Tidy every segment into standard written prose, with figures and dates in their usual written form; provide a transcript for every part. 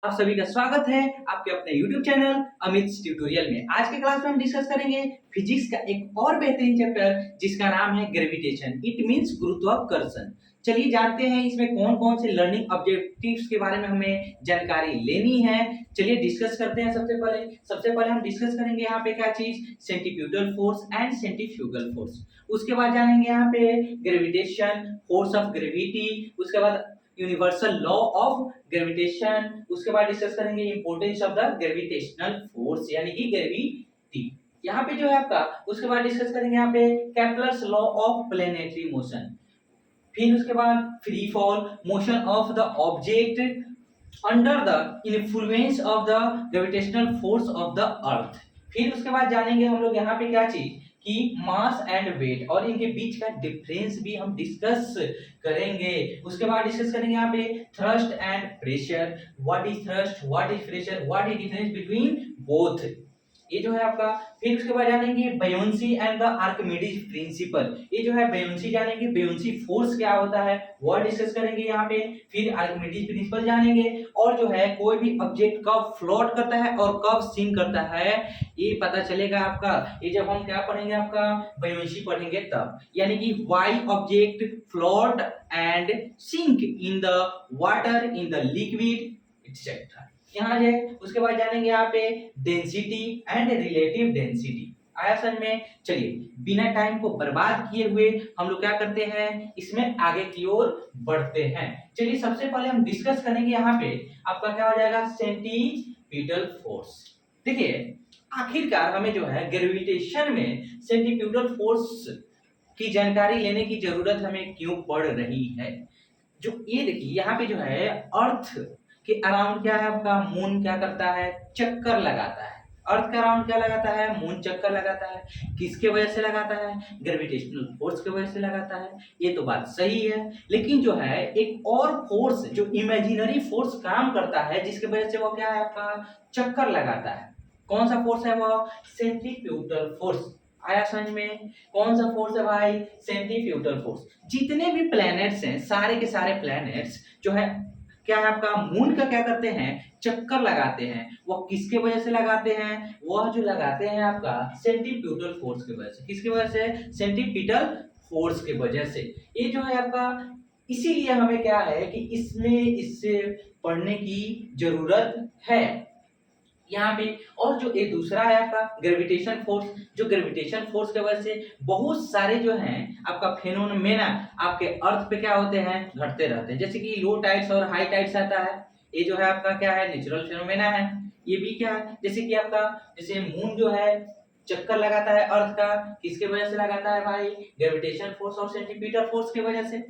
आप सभी का स्वागत है आपके अपने YouTube चैनल अमित ट्यूटोरियल में। आज के क्लास में हम डिस्कस करेंगे फिजिक्स का एक और बेहतरीन चैप्टर जिसका नाम है ग्रेविटेशन। इट मींस गुरुत्वाकर्षण। चलिए जानते हैं इसमें कौन-कौन से लर्निंग ऑब्जेक्टिव्स के बारे में हमें जानकारी लेनी है। चलिए डिस्कस करते हैं। सबसे पहले हम डिस्कस करेंगे यहाँ पे क्या चीज, centrifugal force and centrifugal force. उसके बाद जानेंगे यहाँ पे ग्रेविटेशन, फोर्स ऑफ ग्रेविटी, उसके बाद यूनिवर्सल लॉ ऑफ ग्रेविटेशन, उसके बाद डिस्कस करेंगे importance of the gravitational force यानी कि ग्रेविटी। यहाँ पे जो है आपका, उसके बाद डिस्कस करेंगे यहाँ पे Kepler's law of planetary motion, फिर उसके बाद free fall, motion of the object under the influence of the gravitational force of the earth. फिर उसके बाद जानेंगे हम लोग यहाँ पे क्या चीज कि मास एंड वेट और इनके बीच का डिफरेंस भी हम डिस्कस करेंगे। उसके बाद डिस्कस करेंगे यहाँ पे thrust and pressure, what is thrust, what is pressure, what is difference between both, ये जो है आपका। फिर उसके बाद जानेंगे बेयोंसी एंड द आर्किमिडीज प्रिंसिपल, ये जो है बेयोंसी जानेंगे, बेयोंसी फोर्स क्या होता है वो डिस्कस करेंगे यहाँ पे। फिर आर्किमिडीज प्रिंसिपल जानेंगे और जो है कोई भी ऑब्जेक्ट कब फ्लोट करता है और कब सिंक करता है ये पता चलेगा आपका। ये जब हम क्या पढ़ेंगे आपका बेयोंसी पढ़ेंगे तब, यानी कि why object float and sink in the water, in the liquid etcetera. यहाँ है उसके बाद जानेंगे यहाँ पे डेंसिटी एंड रिलेटिव डेंसिटी। आया समझ में। चलिए बिना टाइम को बर्बाद किए हुए हम लोग क्या करते हैं, इसमें आगे की ओर बढ़ते हैं। चलिए सबसे पहले हम डिस्कस करेंगे यहाँ पे आपका क्या हो जाएगा, सेंटीपिटल फोर्स। देखिए आखिरकार हमें जो है ग्रेविटेशन में सेंटीपिटल फोर्स की जानकारी लेने की जरूरत हमें क्यों पड़ रही है। जो ये देखिए यहाँ पे जो है अर्थ के अराउंड क्या है आपका, मून क्या करता है, चक्कर लगाता है। अर्थ के अराउंड क्या लगाता है, मून चक्कर लगाता है। किसके वजह से लगाता है, ग्रेविटेशनल फोर्स की वजह से लगाता है। ये तो बात सही है, लेकिन जो है एक और फोर्स जो इमेजिनरी फोर्स काम करता है जिसकी वजह से वो क्या है आपका चक्कर लगाता है। कौन सा फोर्स है वो, सेंट्रीफ्यूगल फोर्स। आया समझ में। कौन सा फोर्स है भाई, सेंट्रीफ्यूगल फोर्स। जितने भी प्लैनेट्स हैं सारे के सारे प्लैनेट्स जो है क्या है आपका मून का क्या करते हैं, चक्कर लगाते हैं। वो किसके वजह से लगाते हैं, वह जो लगाते हैं आपका सेंट्रीफ्यूगल फोर्स की वजह से। किसकी वजह से, सेंट्रीपिटल फोर्स की वजह से। ये जो है आपका, इसीलिए हमें क्या है कि इसमें इससे पढ़ने की जरूरत है यहाँ पे। और जो एक दूसरा है आपका ग्रेविटेशन फोर्स, जो ग्रेविटेशन फोर्स की वजह से बहुत सारे जो हैं आपका फेनोमेना आपके अर्थ पे क्या होते हैं, घटते रहते हैं। जैसे कि लो टाइड्स और हाई टाइड्स आता है, ये जो है आपका क्या है, नेचुरल फेनोमेना है। ये भी क्या है, जैसे कि आपका जैसे मून जो है चक्कर लगाता है अर्थ का, किसके वजह से लगाता है भाई, ग्रेविटेशन फोर्स और सेंट्रीपिटल फोर्स की वजह से।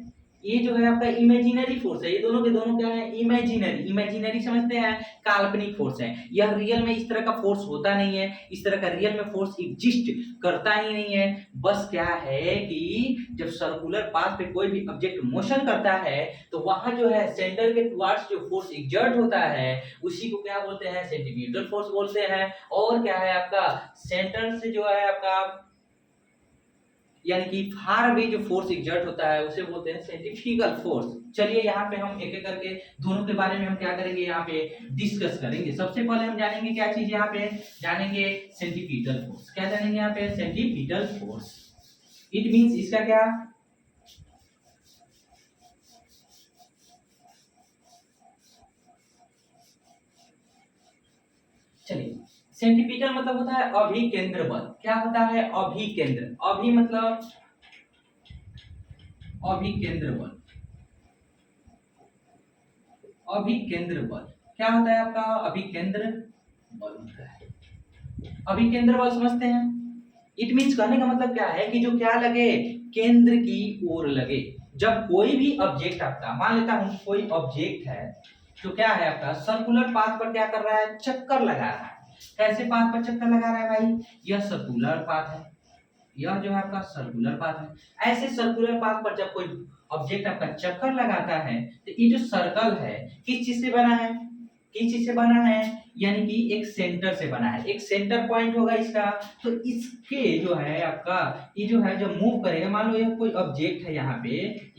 ये जो है आपका इमेजिनरी फोर्स है, ये दोनों के दोनों क्या है, इमेजिनरी। इमेजिनरी समझते हैं, काल्पनिक फोर्स है। यह रियल में इस तरह का फोर्स होता नहीं है, इस तरह का रियल में फोर्स एग्जिस्ट करता ही नहीं है। बस क्या है कि जब सर्कुलर पाथ पे कोई भी ऑब्जेक्ट मोशन करता है तो वहां जो है सेंटर के टुवर्ड्स जो फोर्स एग्जर्ट होता है उसी को क्या बोलते हैं, सेंट्रीफ्यूगल फोर्स बोलते हैं। और क्या है आपका सेंटर से जो है आपका यानी कि फार अवे जो फोर्स एग्जर्ट होता है उसे बोलते हैं सेंट्रीफ्यूगल फोर्स। चलिए यहाँ पे हम एक एक करके दोनों के बारे में हम क्या करेंगे, यहाँ पे डिस्कस करेंगे। सबसे पहले हम जानेंगे क्या चीज, यहाँ पे जानेंगे सेंट्रीपिटल फोर्स। क्या जानेंगे यहाँ पे, सेंट्रीपिटल फोर्स। इट मींस इसका क्या, चलिए सेंट्रीपिटल मतलब होता है अभिकेंद्र बल। क्या होता है, अभिकेंद्र। अभि मतलब अभिकेंद्र बल। अभिकेंद्र बल क्या होता है आपका, अभिकेंद्र बल होता है। अभिकेंद्र बल समझते हैं। इट मींस कहने का मतलब क्या है कि जो क्या लगे, केंद्र की ओर लगे। जब कोई भी ऑब्जेक्ट आपका, मान लेता हूं कोई ऑब्जेक्ट है तो क्या है आपका सर्कुलर पाथ पर क्या कर रहा है, चक्कर लगा रहा है। कैसे पाथ पर चक्कर लगा रहा है भाई, यह सर्कुलर पाथ है, यह जो है आपका सर्कुलर पाथ है। ऐसे सर्कुलर पाथ पर जब कोई ऑब्जेक्ट आपका चक्कर लगाता है तो ये जो सर्कल है किस चीज से बना है, किस चीज से बना है, यानी कि एक सेंटर से बना है, एक सेंटर पॉइंट होगा इसका। तो इसके जो है आपका ये जो है जब मूव करेगा, मान लो ये कोई ऑब्जेक्ट है, यहाँ पे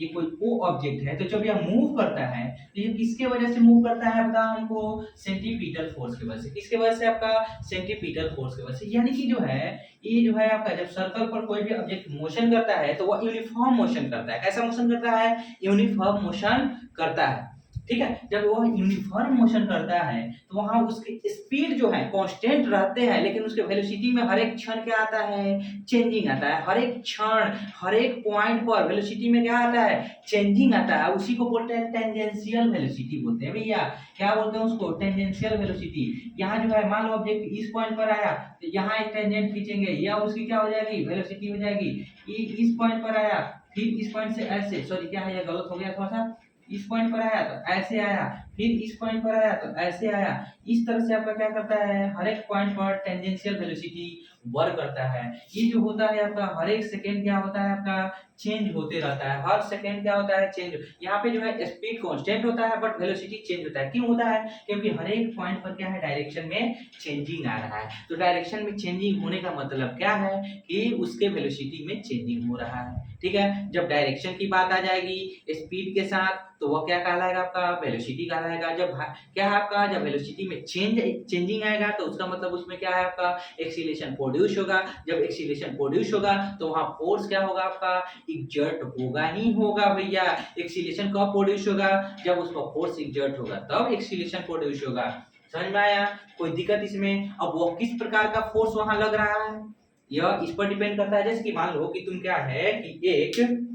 ये कोई वो ऑब्जेक्ट है, तो जब यह मूव करता है तो ये किसके वजह से मूव करता है, बता हमको, सेंट्रीपिटल फोर्स की वजह से। किसके वजह से, आपका सेंट्रीपिटल फोर्स की वजह से। यानी कि जो है ये जो है आपका जब सर्कल पर कोई भी ऑब्जेक्ट मोशन करता है तो वह यूनिफॉर्म मोशन करता है। कैसा मोशन करता है, यूनिफॉर्म मोशन करता है। ठीक है, जब वह यूनिफॉर्म मोशन करता है तो वहां उसके स्पीड जो है कांस्टेंट रहते हैं, लेकिन उसके वेलोसिटी में हर एक क्षण क्या आता है, चेंजिंग आता है। हर एक क्षण, हर एक पॉइंट पर वेलोसिटी में क्या आता है, चेंजिंग आता है। उसी को बोलते हैं टेंजेंशियल वेलोसिटी बोलते हैं भैया। क्या बोलते हैं उसको, टेंजेंशियल वेलोसिटी। यहाँ जो है मान लो ऑब्जेक्ट इस पॉइंट पर आया तो यहाँ एक टेंजेंट खींचेंगे, या उसकी क्या हो जाएगी, वेलोसिटी हो जाएगी। ये इस पॉइंट पर आया, फिर इस पॉइंट से ऐसे, सॉरी क्या है ये गलत हो गया थोड़ा सा, इस पॉइंट पर आया तो ऐसे आया, फिर इस पॉइंट पर आया तो ऐसे आया। इस तरह से आपका क्या करता है, हर एक पॉइंट पर टेंजेंशियल वेलोसिटी वर्क करता है। ये जो होता है आपका हर एक सेकंड क्या होता है, आपका चेंज होते रहता है। हर सेकंड क्या होता है, चेंज। यहाँ पे जो है स्पीड कांस्टेंट होता है बट वेलोसिटी चेंज होता है। क्यों होता है, क्योंकि हर एक पॉइंट पर क्या है, डायरेक्शन में चेंजिंग आ रहा है। तो डायरेक्शन में चेंजिंग होने का मतलब क्या है कि उसके वेलोसिटी में चेंजिंग हो रहा है। ठीक है, जब डायरेक्शन की बात आ जाएगी स्पीड के साथ तो वह क्या कहलाएगा, आपका वेलोसिटी कहलाएगा। जब क्या है आपका, जब वेलोसिटी में चेंजिंग आएगा तो उसका मतलब उसमें क्या है, आपका एक्सीलरेशन प्रोड्यूस होगा। जब एक्सीलरेशन प्रोड्यूस होगा तो वहां फोर्स क्या होगा, आपका एग्जर्ट होगा ही होगा भैया। एक्सीलरेशन कब प्रोड्यूस होगा, जब उसका फोर्स एग्जर्ट होगा तब एक्सीलरेशन प्रोड्यूस होगा। समझ में आया, कोई दिक्कत इसमें। अब वो किस प्रकार का फोर्स वहां लग रहा है यह इस पर डिपेंड करता है। जैसे कि मान लो कि तुम क्या है कि एक,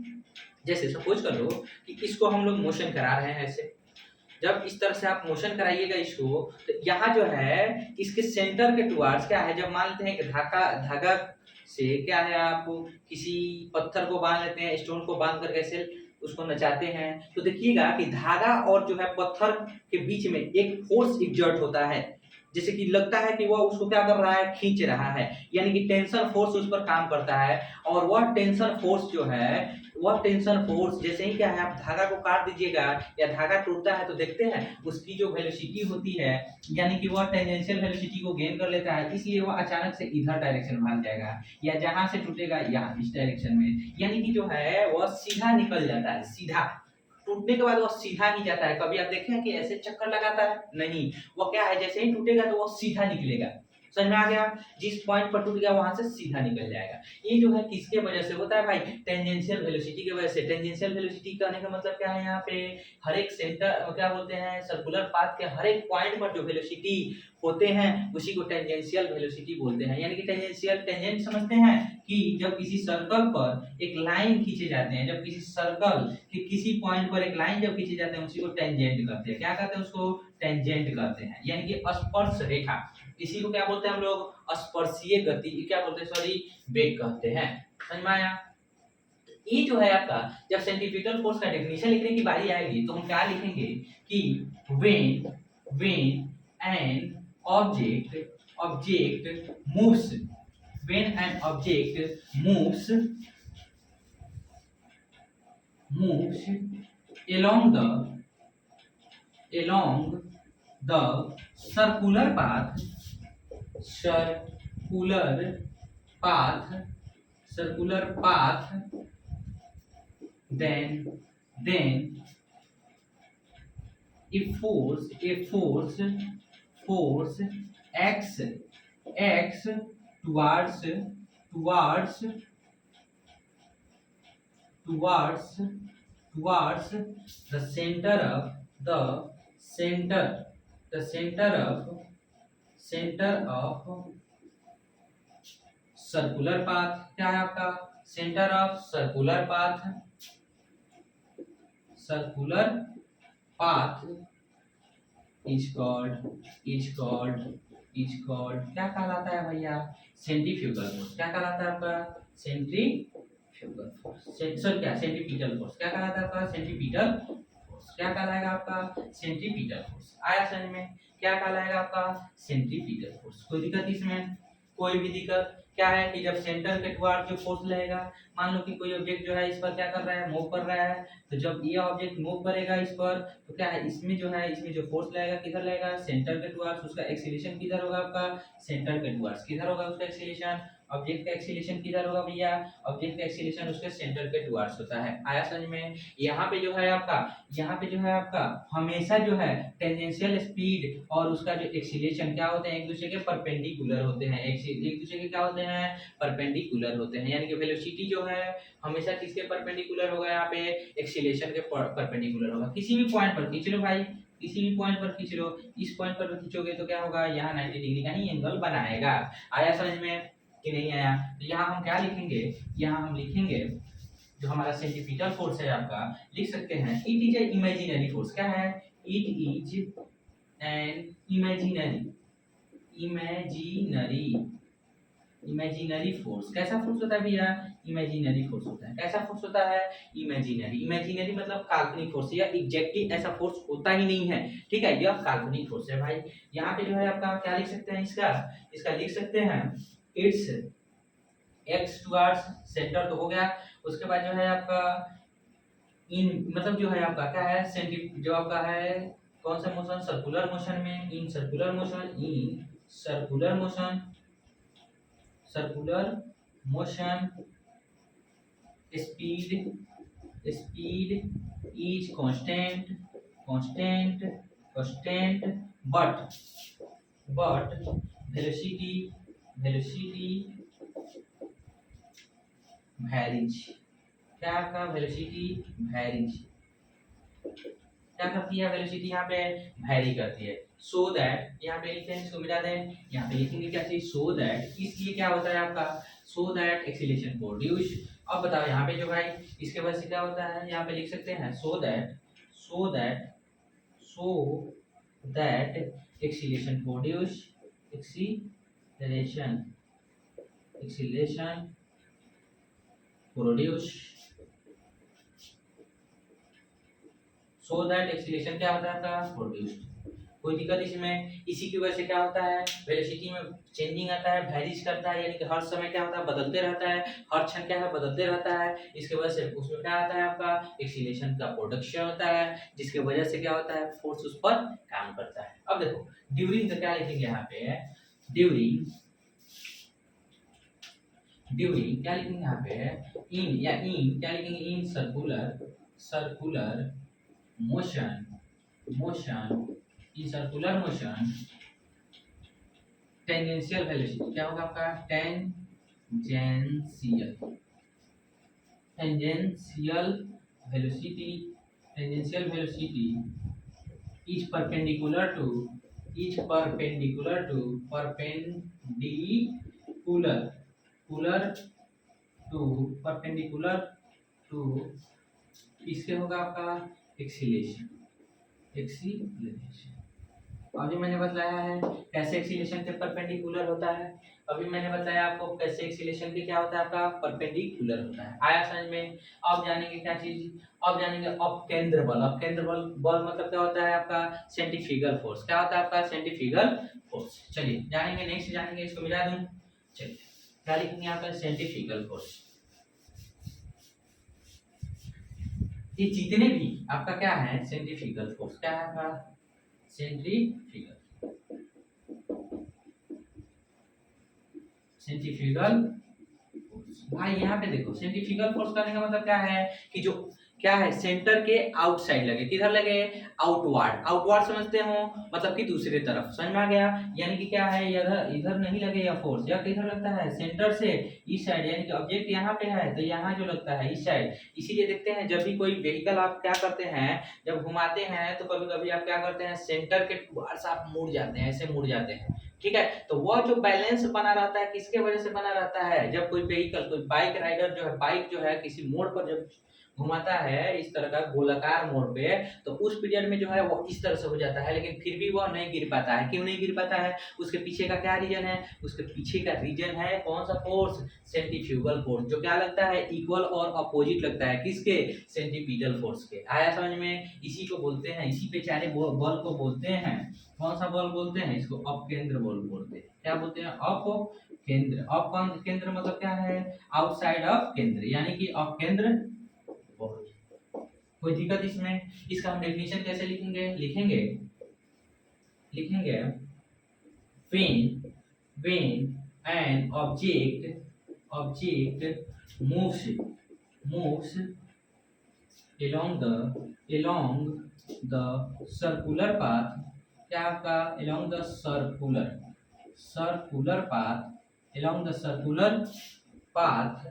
जैसे सपोज कर लो कि इसको हम लोग मोशन करा रहे हैं ऐसे। जब इस तरह से आप मोशन कराइएगा इसको, तो यहाँ जो है इसके सेंटर के टुवार्ड्स क्या है, जब मान लेते हैं कि धागा से क्या है, आप किसी पत्थर को बांध लेते हैं, स्टोन को बांध कर कैसे उसको नचाते हैं, तो देखिएगा कि धागा और जो है पत्थर के बीच में एक फोर्स एग्जर्ट होता है। जैसे कि लगता है कि वह उसको क्या कर रहा है, खींच रहा है, यानी कि टेंशन फोर्स उस पर काम करता है। और वह टेंशन फोर्स जो है, वह टेंशन फोर्स जैसे ही क्या है, आप धागा को काट दीजिएगा या धागा टूटता है तो देखते हैं उसकी जो वेलोसिटी होती है, यानी कि वह टेंजेंशियल वेलोसिटी को गेन कर लेता है, इसलिए वह अचानक से इधर डायरेक्शन में भाग जाएगा, या जहां से टूटेगा यहाँ इस डायरेक्शन में, यानी कि जो है वह सीधा निकल जाता है। सीधा टूटने के बाद वह सीधा नहीं जाता है। कभी आप देखे हैं कि ऐसे चक्कर लगाता है, नहीं, वो क्या है जैसे ही टूटेगा तो वो सीधा निकलेगा। समझ में आ गया, जिस पॉइंट पर टूट गया वहां से सीधा निकल जाएगा। ये जो है किसके वजह से होता है भाई, टेंजेंशियल वेलोसिटी की वजह से। टेंजेंशियल वेलोसिटी कहने का मतलब क्या है, यहाँ पे हर एक सेंटर क्या बोलते हैं, सर्कुलर पाथ के हर एक पॉइंट पर जो वेलोसिटी होते हैं उसी को टेंजेंशियल वेलोसिटी बोलते हैं। यानी कि टेंजेंशियल, टेंजेंट समझते हैं कि जब किसी सर्कल पर एक लाइन खींचे जाते हैं, जब किसी सर्कल के किसी पॉइंट पर एक लाइन जब खींचे जाते हैं उसी को टेंजेंट करते हैं। क्या कहते हैं उसको, टेंजेंट करते हैं, यानी कि स्पर्श रेखा। इसी को क्या बोलते हैं हम लोग, स्पर्शीय गति, क्या बोलते हैं, सॉरी वेग कहते हैं। समझ में आया। ये जो है आपका, जब सेंट्रीपिटल फोर्स का डेफिनेशन लिखने की बारी आएगी तो हम क्या लिखेंगे कि when an object moves, when an object moves along the circular path then a force acts towards the center of circular path. क्या है आपका, centre of circular path is called क्या कहलाता है भैया, सेंट्रीफ्यूगल फोर्स। क्या कहलाता है आपका, सेंट्रीफ्यूगल फोर्स। सर क्या, सेंट्रीपिटल फोर्स। क्या कहलाता है आपका, सेंट्रीपिटल फोर्स। क्या कहलाएगा आपका, सेंट्रीपिटल फोर्स। आया समझ में, क्या कहलाएगा आपका, सेंट्रीपिटल फोर्स। कोई दिक्कत इसमें, कोई भी दिक्कत क्या है कि जब सेंटर के टुवार्ड जो फोर्स लगेगा, मान लो कि कोई ऑब्जेक्ट जो है इस पर क्या कर रहा है, मूव कर रहा है, तो जब ये ऑब्जेक्ट मूव करेगा इस पर, तो क्या है इसमें जो है, इसमें जो फोर्स लगेगा किधर लगेगा, सेंटर के टुवार्ड्स, उसका एक्सीलरेशन किधर होगा आपका, सेंटर के टुवार्ड्स, किधर होगा उसका एक्सीलरेशन, ऑब्जेक्ट का एक्सीलरेशन किधर होगा भैया, ऑब्जेक्ट का एक्सीलरेशन उसके सेंटर के टुवार्ड्स होता है। आया समझ में? यहाँ पे जो है आपका, यहाँ पे जो है आपका हमेशा जो है टेंजेंशियल स्पीड और उसका जो एक्सीलरेशन क्या होते हैं, एक दूसरे के परपेंडिकुलर होते हैं, एक दूसरे के क्या होते हैं, परपेंडिकुलर होते हैं। यानी कि वेलोसिटी जो है हमेशा किसके परपेंडिकुलर होगा, यहाँ पे एक्सीलरेशन के परपेंडिकुलर होगा। किसी भी पॉइंट पर खींच लो भाई, किसी भी पॉइंट पर खींच लो, इस पॉइंट पर खींचोगे तो क्या होगा, यहाँ 90 डिग्री का ही एंगल बनाएगा। आया समझ में कि नहीं आया? तो यहाँ हम क्या लिखेंगे, यहाँ हम लिखेंगे जो हमारा सेंट्रीपिटल फोर्स है आपका, लिख सकते हैं it is a imaginary force. क्या है? It is an imaginary force. कैसा फोर्स होता है भैया? इमेजिनरी फोर्स होता है। कैसा फोर्स होता है? इमेजिनरी मतलब काल्पनिक फोर्स, या एग्जैक्टली ऐसा फोर्स होता ही नहीं है, ठीक है, यह काल्पनिक फोर्स है भाई। यहाँ पे जो है आपका क्या लिख सकते हैं, इसका लिख सकते हैं इट्स एक्स टुवर्ड्स सेंटर, तो हो गया। उसके बाद जो है आपका इन मतलब जो है आपका क्या है, जो आपका है कौन सा मोशन, सर्कुलर मोशन में, इन circular motion speed is constant but velocity varies. क्या आपका वेलोसिटी वैरीज, क्या करती है वेलोसिटी, यहाँ पे वैरी करती है। सो दैट यहाँ पे लिखते हैं, इसको मिटा दें, यहाँ पे लिखेंगे क्या चीज, सो दैट, इसलिए क्या होता है आपका, सो दैट एक्सीलरेशन प्रोड्यूस। अब बताओ यहाँ पे जो भाई इसके वजह से क्या होता है, यहाँ पे लिख सकते हैं so that acceleration produce, acceleration produce, so that acceleration क्या होता है आपका, प्रोड्यूस्ड। कोई दिक्कत इसमें? इसी की वजह से क्या होता है, वेलोसिटी में चेंजिंग आता है, वैरीज करता है, यानी कि हर समय क्या होता है, बदलते रहता है, हर क्षण क्या है, बदलते रहता है। इसके वजह से उसमें क्या आता है आपका, एक्सीलरेशन का प्रोडक्शन होता है, जिसके वजह से क्या होता है, फोर्स उस पर काम करता है। अब देखो ड्यूरिंग का क्या लिखेंगे यहाँ पे, ड्यूरिंग क्या लिखेंगे यहाँ पे, इन क्या लिखेंगे, in circular motion tangential velocity, क्या होगा आपका, tangential velocity is perpendicular to इसके होगा आपका एक्सीलरेशन। अभी मैंने बताया है कैसे एक्सीलरेशन के परपेंडिकुलर होता है, अभी मैंने बताया आपको कैसे एक्सीलरेशन के क्या होता है, आपका परपेंडिकुलर होता है। आया समझ में? अब जानेंगे क्या चीज, अब जानेंगे अपकेंद्र बल। बल मतलब क्या होता है आपका, सेंट्रीफ्यूगल फोर्स। क्या होता है आपका, सेंट्रीफ्यूगल फोर्स। चलिए जानेंगे, नेक्स्ट जानेंगे, इसको मिला दूं। चलिए क्या लिखेंगे आपका, सेंट्रीफ्यूगल फोर्स। ये जितने भी आपका क्या है, सेंट्रीफ्यूगल फोर्स, क्या है आपका, सेंट्रीफ्यूगल फोर्स। भाई यहाँ पे देखो, सेंट्रीफ्यूगल फोर्स करने का मतलब क्या है कि जो क्या है, सेंटर के आउटसाइड लगे, किधर लगे, आउटवार्ड समझते हो, मतलब कि दूसरे तरफ, समझ में आ गया। यानी कि क्या है, इधर नहीं लगे यह फोर्स, यह किधर लगता है, सेंटर से इस साइड, यानी कि ऑब्जेक्ट यहाँ पे है तो यहाँ जो लगता है इस साइड। इसीलिए देखते हैं जब भी कोई व्हीकल आप क्या करते हैं, जब घुमाते हैं तो कभी कभी आप क्या करते हैं, सेंटर के टुवर्ड्स आप मुड़ जाते हैं, ऐसे मुड़ जाते हैं, ठीक है। तो वह जो बैलेंस बना रहता है किसके वजह से बना रहता है, जब कोई व्हीकल, कोई बाइक राइडर जो है, बाइक जो है किसी मोड़ पर जब घुमाता है इस तरह का गोलाकार मोड़ पे, तो उस पीरियड में जो है वो इस तरह से हो जाता है, लेकिन फिर भी वह नहीं गिर पाता है। क्यों नहीं गिर पाता है, उसके पीछे का क्या रीजन है, उसके पीछे का रीजन है कौन सा फोर्स, सेंट्रीफ्यूगल फोर्स, जो क्या लगता है, इक्वल और अपोजिट लगता है, किसके, सेंट्रीपिटल फोर्स के। आया समझ में? इसी को बोलते हैं, इसी पे चाहे बल को बोलते हैं, कौन सा बल बोलते हैं, इसको अपकेंद्र बल बोलते हैं। क्या बोलते हैं, केंद्र। ऑफ कौन केंद्र मतलब क्या है, आउटसाइड ऑफ केंद्र, यानी कि ऑफ केंद्र बहुत। कोई दिक्कत इसमें? इसका हम डेफिनेशन कैसे लिखेंगे? लिखेंगे when an object moves along the circular path, क्या आपका along the circular path, along the circular path,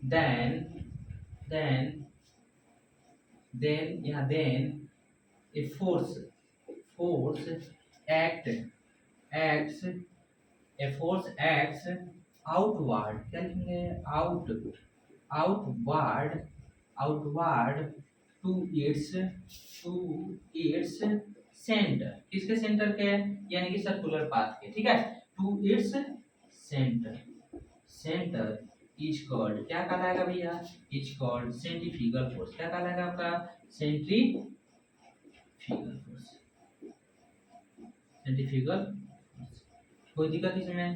then a force acts outward, क्या लिखेंगे, outward to its center, किसके सेंटर के, यानी कि सर्कुलर पाथ के, ठीक है, to its centre is called, क्या कहलाएगा भैया, इज कॉल्ड सेंट्रीफ्यूगल फोर्स। क्या कहलाएगा आपका, सेंट्रीफ्यूगल फोर्स। कोई दिक्कत इसमें?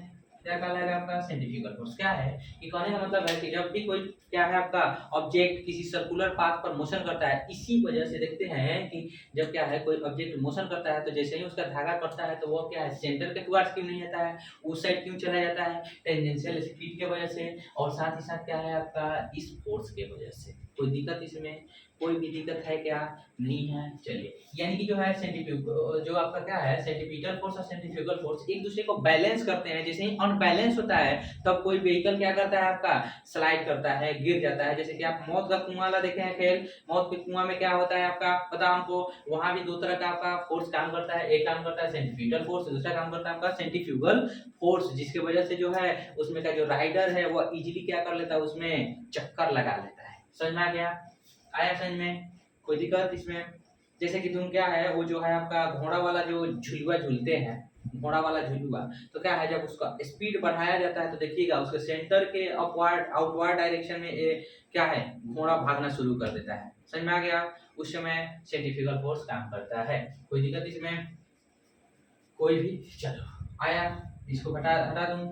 क्या कहलाएगा आपका, सेंट्रीफ्यूगल फोर्स। क्या है कि कहने का मतलब है कि जब भी कोई क्या है आपका ऑब्जेक्ट किसी सर्कुलर पाथ पर मोशन करता है, इसी वजह से देखते हैं कि जब क्या है कोई ऑब्जेक्ट मोशन करता है तो जैसे ही उसका धागा कटता है तो वो क्या है सेंटर के टुवर्ड्स क्यों नहीं जाता है, उस साइड क्यों चला जाता है, टेंजेंशियल स्पीड के वजह से, और साथ ही साथ क्या है आपका इस फोर्स के वजह से। कोई दिक्कत इसमें? कोई भी दिक्कत है क्या? नहीं है। चलिए, यानी कि जो है सेंट्रीफ्यूगल, जो आपका क्या है सेंट्रीपिटल फोर्स और सेंट्रीफ्यूगल फोर्स एक दूसरे को बैलेंस करते हैं। जैसे ही अनबैलेंस होता है तब कोई व्हीकल क्या करता है आपका, स्लाइड करता है, गिर जाता है। जैसे कि आप मौत का कुआं वाला देखे हैं खेल, मौत के कुआं में क्या होता है आपका पता हमको, वहां भी दो तरह का आपका फोर्स काम करता है। एक काम करता है सेंट्रीपिटल फोर्स, दूसरा काम करता है आपका सेंट्रीफ्यूगल फोर्स, जिसकी वजह से जो है उसमें का जो राइडर है वो इजीली क्या कर लेता है, उसमें चक्कर लगा लेता है। समझ में आ गया? आया समझ में? कोई दिक्कत इसमें? जैसे कि तुम क्या है वो जो है आपका घोड़ा वाला जो झुलुआ झूलते हैं, घोड़ा वाला झुलुआ, तो क्या है जब उसका स्पीड बढ़ाया जाता है तो देखिएगा उसके सेंटर के अपवर्ड आउटवर्ड डायरेक्शन में क्या है घोड़ा भागना शुरू कर देता है। समझ में आ गया? उस समय सेंट्रीफ्यूगल फोर्स काम करता है। कोई दिक्कत इसमें? कोई भी? चलो आया, इसको हटा दूं।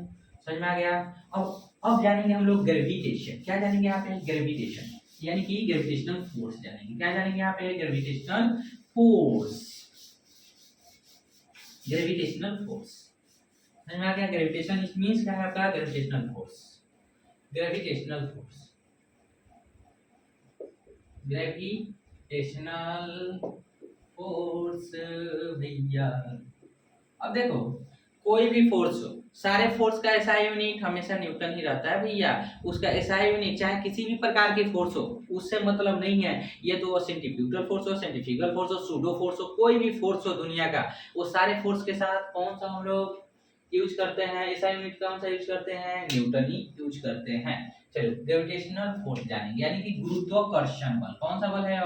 समझ में आ गया? अब जानेंगे हम लोग ग्रेविटेशन। क्या जानेंगे यहाँ पे? ग्रेविटेशन, यानी कि ग्रेविटेशनल फोर्स जानेंगे। क्या जानेंगे यहाँ पे? Gravitational force. ग्रेविटेशनल फोर्स समझ में आ गया? ग्रेविटेशन इट मींस क्या है आपका? Gravitational force. Gravitational force, gravitational force भैया। अब देखो कोई भी फोर्स हो, सारे फोर्स का एसआई यूनिट हमेशा न्यूटन ही रहता है भैया। उसका एसआई यूनिट चाहे किसी भी प्रकार के फोर्स हो उससे मतलब नहीं है। ये तो सेंट्रीफ्यूगल फोर्स हो, सेंट्रीफ्यूगल फोर्स हो, सूडो फोर्स हो, कोई भी फोर्स हो दुनिया का, वो सारे फोर्स के साथ कौन सा हम लोग यूज करते हैं, एसआई यूनिट कौन सा यूज करते हैं? न्यूटन ही यूज करते हैं। चलो ग्रेविटेशनल फोर्स जानेंगे, यानी कि गुरुत्वाकर्षण बल। कौन सा बल है?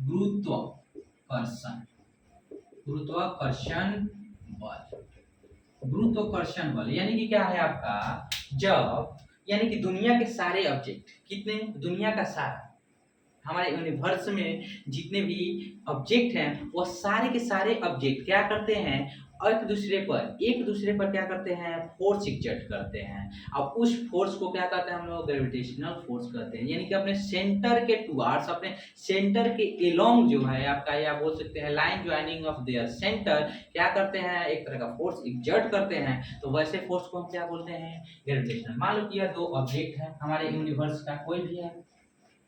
गुरुत्वाकर्षण, गुरुत्वाकर्षण बल। गुरुत्वाकर्षण बल यानी कि क्या है आपका, जब यानी कि दुनिया के सारे ऑब्जेक्ट, कितने? दुनिया का सारा, हमारे यूनिवर्स में जितने भी ऑब्जेक्ट हैं वो सारे के सारे ऑब्जेक्ट क्या करते हैं, एक दूसरे पर क्या करते हैं? फोर्स एग्जर्ट करते हैं। अब उस फोर्स को क्या कहते हैं हम लोग? ग्रेविटेशनल फोर्स कहते हैं। यानी कि अपने सेंटर के टुवार्ड्स, अपने सेंटर के एलोंग जो है आपका, या बोल सकते हैं line joining of their centre, क्या करते हैं? एक तरह का फोर्स एग्जर्ट करते हैं। तो वैसे फोर्स को हम क्या बोलते हैं? ग्रेविटेशनल। मान लो कि यह दो ऑब्जेक्ट है हमारे यूनिवर्स का, कोई भी है,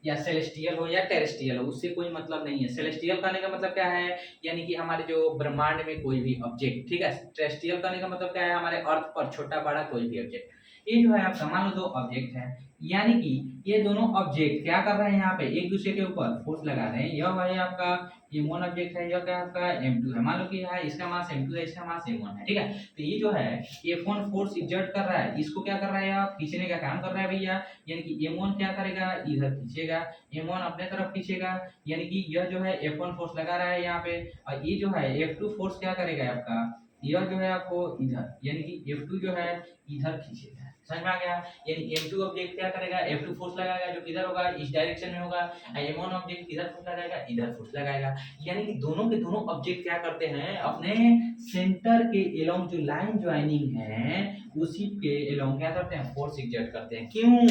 या सेलेस्टियल हो या टेरेस्ट्रियल हो, उससे कोई मतलब नहीं है। सेलेस्टियल कहने का मतलब क्या है? यानी कि हमारे जो ब्रह्मांड में कोई भी ऑब्जेक्ट, ठीक है। टेरेस्ट्रियल कहने का मतलब क्या है? हमारे अर्थ पर छोटा बड़ा कोई भी ऑब्जेक्ट। ये जो है आपका मान लो दो ऑब्जेक्ट है, यानी कि ये दोनों ऑब्जेक्ट क्या कर रहे हैं? यहाँ पे एक दूसरे के ऊपर फोर्स लगा रहे हैं। यह है आपका m1 ऑब्जेक्ट है, यह क्या है आपका m2 है। मान लो कि है इसका मास m2 है, इसका मास m1 है, ठीक है। तो ये जो है f1 फोर्स एग्जर्ट कर रहा है, इसको क्या कर रहा है? आप खींचने का काम कर रहा है भैया। यानी कि m1 क्या करेगा? इधर खींचेगा, m1 अपने तरफ खींचेगा, यानी कि यह जो है f1 फोर्स लगा रहा है यहाँ पे, और ये जो है f2 फोर्स क्या करेगा आपका? यह जो है आपको इधर, यानी कि f2 जो है इधर खींचेगा। समझ में आ गया। यानी M2 ऑब्जेक्ट क्या करेगा, F2 फोर्स लगाएगा जो किधर होगा, इस डायरेक्शन में होगा। M1 ऑब्जेक्ट किधर फोर्स लगाएगा, इधर फोर्स लगाएगा। यानी कि दोनों के दोनों ऑब्जेक्ट क्या करते हैं, अपने सेंटर के एलोंग जो लाइन ज्वाइनिंग है उसी के एलोंग क्या करते हैं, फोर्स एग्जर्ट करते हैं। क्यों,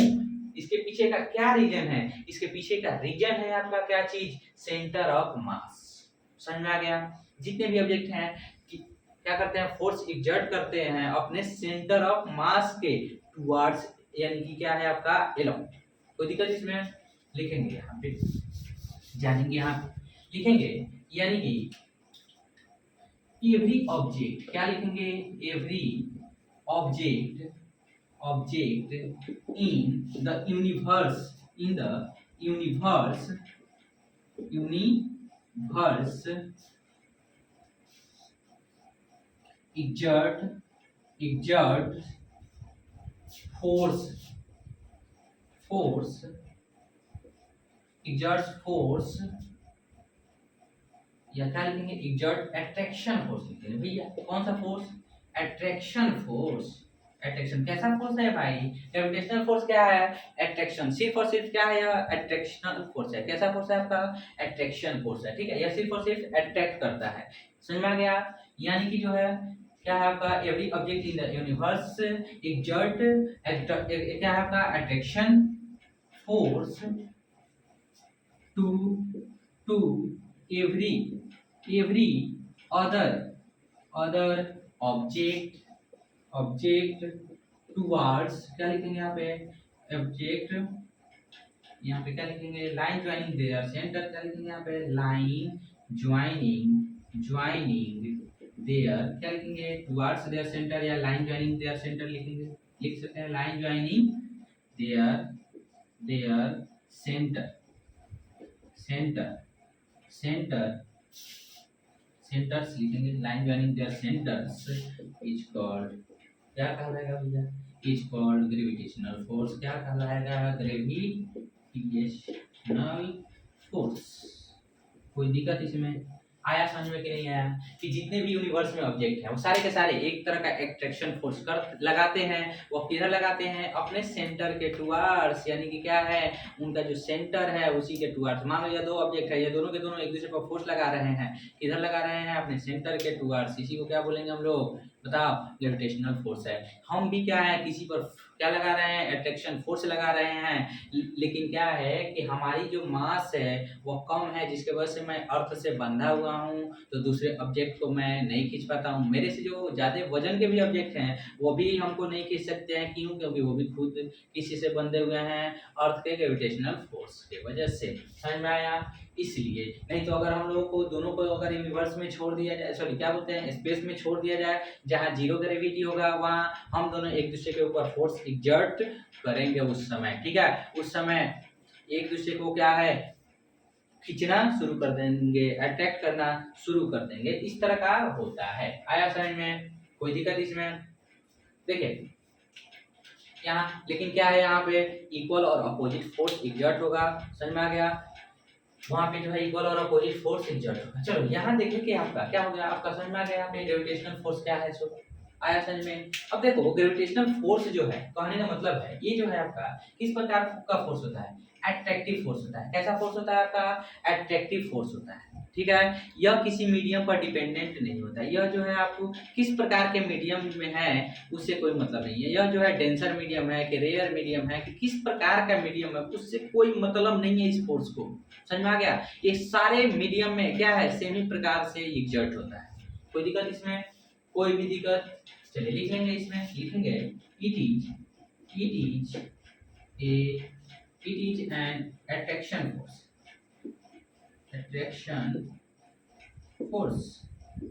इसके पीछे का क्या रीजन है, इसके पीछे का रीजन है आपका क्या चीज, सेंटर ऑफ मास। समझ में आ गया। जितने भी ऑब्जेक्ट हैं क्या करते हैं, फोर्स एग्जर्ट करते हैं अपने सेंटर ऑफ मास के टुवर्ड्स, यानी कि क्या है आपका एलोंग। कोई दिक्कत इसमें, लिखेंगे यहाँ पे, जानेंगे यहाँ पे लिखेंगे, यानी कि एवरी ऑब्जेक्ट, क्या लिखेंगे, every object in the universe exert exerts force, या क्या लिखेंगे, exert attraction force लिखेंगे भैया। कौन सा फोर्स, attraction force। अट्रैक्शन कैसा फोर्स है भाई, ग्रेविटेशनल फोर्स क्या है, अट्रैक्शन। सिर्फ और सिर्फ क्या है, यह अट्रैक्शनल फोर्स है। कैसा फोर्स है आपका, अट्रैक्शन फोर्स है, ठीक है। यह सिर्फ और सिर्फ अट्रैक्ट करता है। समझ में आ गया। यानी कि जो है क्या है आपका, every object in the universe exert, क्या है आपका, attraction force to every other object towards, क्या लिखेंगे यहाँ पे, ऑब्जेक्ट, यहाँ पे क्या लिखेंगे, लाइन ज्वाइनिंग देयर सेंटर, क्या लिखेंगे यहाँ पे, लाइन ज्वाइनिंग देयर, क्या लिखेंगे, टुवर्ड्स देयर सेंटर, या लाइन ज्वाइनिंग देयर सेंटर लिखेंगे, लिख सकते हैं लाइन ज्वाइनिंग देयर सेंटर्स लिखेंगे, line joining there centres is called, क्या कहलाएगा भैया, इज कॉल्ड ग्रेविटेशनल फोर्स। क्या कहलाएगा, ग्रेविटेशनल फोर्स। कोई दिक्कत इसमें आया समझ में कि नहीं आया, कि जितने भी यूनिवर्स में ऑब्जेक्ट हैं वो सारे के सारे एक तरह का एट्रैक्शन फोर्स कर लगाते हैं। वो किधर लगाते हैं, अपने सेंटर के टुवर्ड्स, यानी कि क्या है, उनका जो सेंटर है उसी के टुवर्ड्स। मान लो ये दो ऑब्जेक्ट है, ये दोनों के दोनों एक दूसरे पर फोर्स लगा रहे हैं, किधर लगा रहे हैं, अपने सेंटर के टुवर्ड्स। इसी को क्या बोलेंगे हम लोग, बताओ, ग्रेविटेशनल फोर्स है। हम भी क्या है, किसी पर क्या लगा रहे हैं, अट्रैक्शन फोर्स लगा रहे हैं, लेकिन क्या है कि हमारी जो मास है वो कम है, जिसके वजह से मैं अर्थ से बंधा हुआ हूँ, तो दूसरे ऑब्जेक्ट को मैं नहीं खींच पाता हूँ। मेरे से जो ज्यादा वजन के भी ऑब्जेक्ट हैं वो भी हमको नहीं खींच सकते हैं। क्यों, क्योंकि वो भी खुद किसी से बंधे हुए हैं, अर्थ के ग्रेविटेशनल फोर्स के वजह से। समझ में आया। इसलिए नहीं तो अगर हम लोगों को दोनों को अगर यूनिवर्स में छोड़ दिया जाए, सॉरी क्या बोलते हैं, स्पेस में छोड़ दिया जाए, जहाँ जीरो ग्रेविटी होगा वहाँ हम दोनों एक दूसरे के ऊपर फोर्स एग्जर्ट करेंगे उस समय, ठीक है। उस समय एक दूसरे को क्या है, खींचना शुरू कर देंगे, अट्रैक्ट करना शुरू कर देंगे। इस तरह का होता है। आया समझ में, कोई दिक्कत इसमें। देखिए यहाँ लेकिन क्या है, यहाँ पे इक्वल और अपोजिट फोर्स एग्जर्ट होगा। समझ में आ गया। वहां पे जो है इक्वल और अपोजिट फोर्स एग्जर्ट होगा। चलो यहाँ देखिए कि आपका क्या हो गया, आपका समझ में आ गया यहाँ पे ग्रेविटेशनल फोर्स क्या है। सो आया समझ में। अब देखो ग्रेविटेशनल फोर्स जो है, कहने का मतलब है ये जो है आपका किस प्रकार का फोर्स होता है, अट्रैक्टिव फोर्स होता है। कैसा फोर्स होता है आपका, अट्रैक्टिव फोर्स होता है, ठीक है। यह किसी मीडियम पर डिपेंडेंट नहीं होता। यह जो है आपको किस प्रकार के मीडियम में है उससे कोई मतलब नहीं है। यह जो है डेंसर मीडियम है कि रेयर मीडियम है कि किस प्रकार का मीडियम है उससे कोई मतलब नहीं है इस फोर्स को। समझ में आ गया। ये सारे मीडियम में क्या है, सेम ही प्रकार से एग्जर्ट होता है। कोई दिक्कत इसमें, कोई भी दिक्कत। चलिए लिख लेंगे, इसमें लिखेंगे it is an attraction force।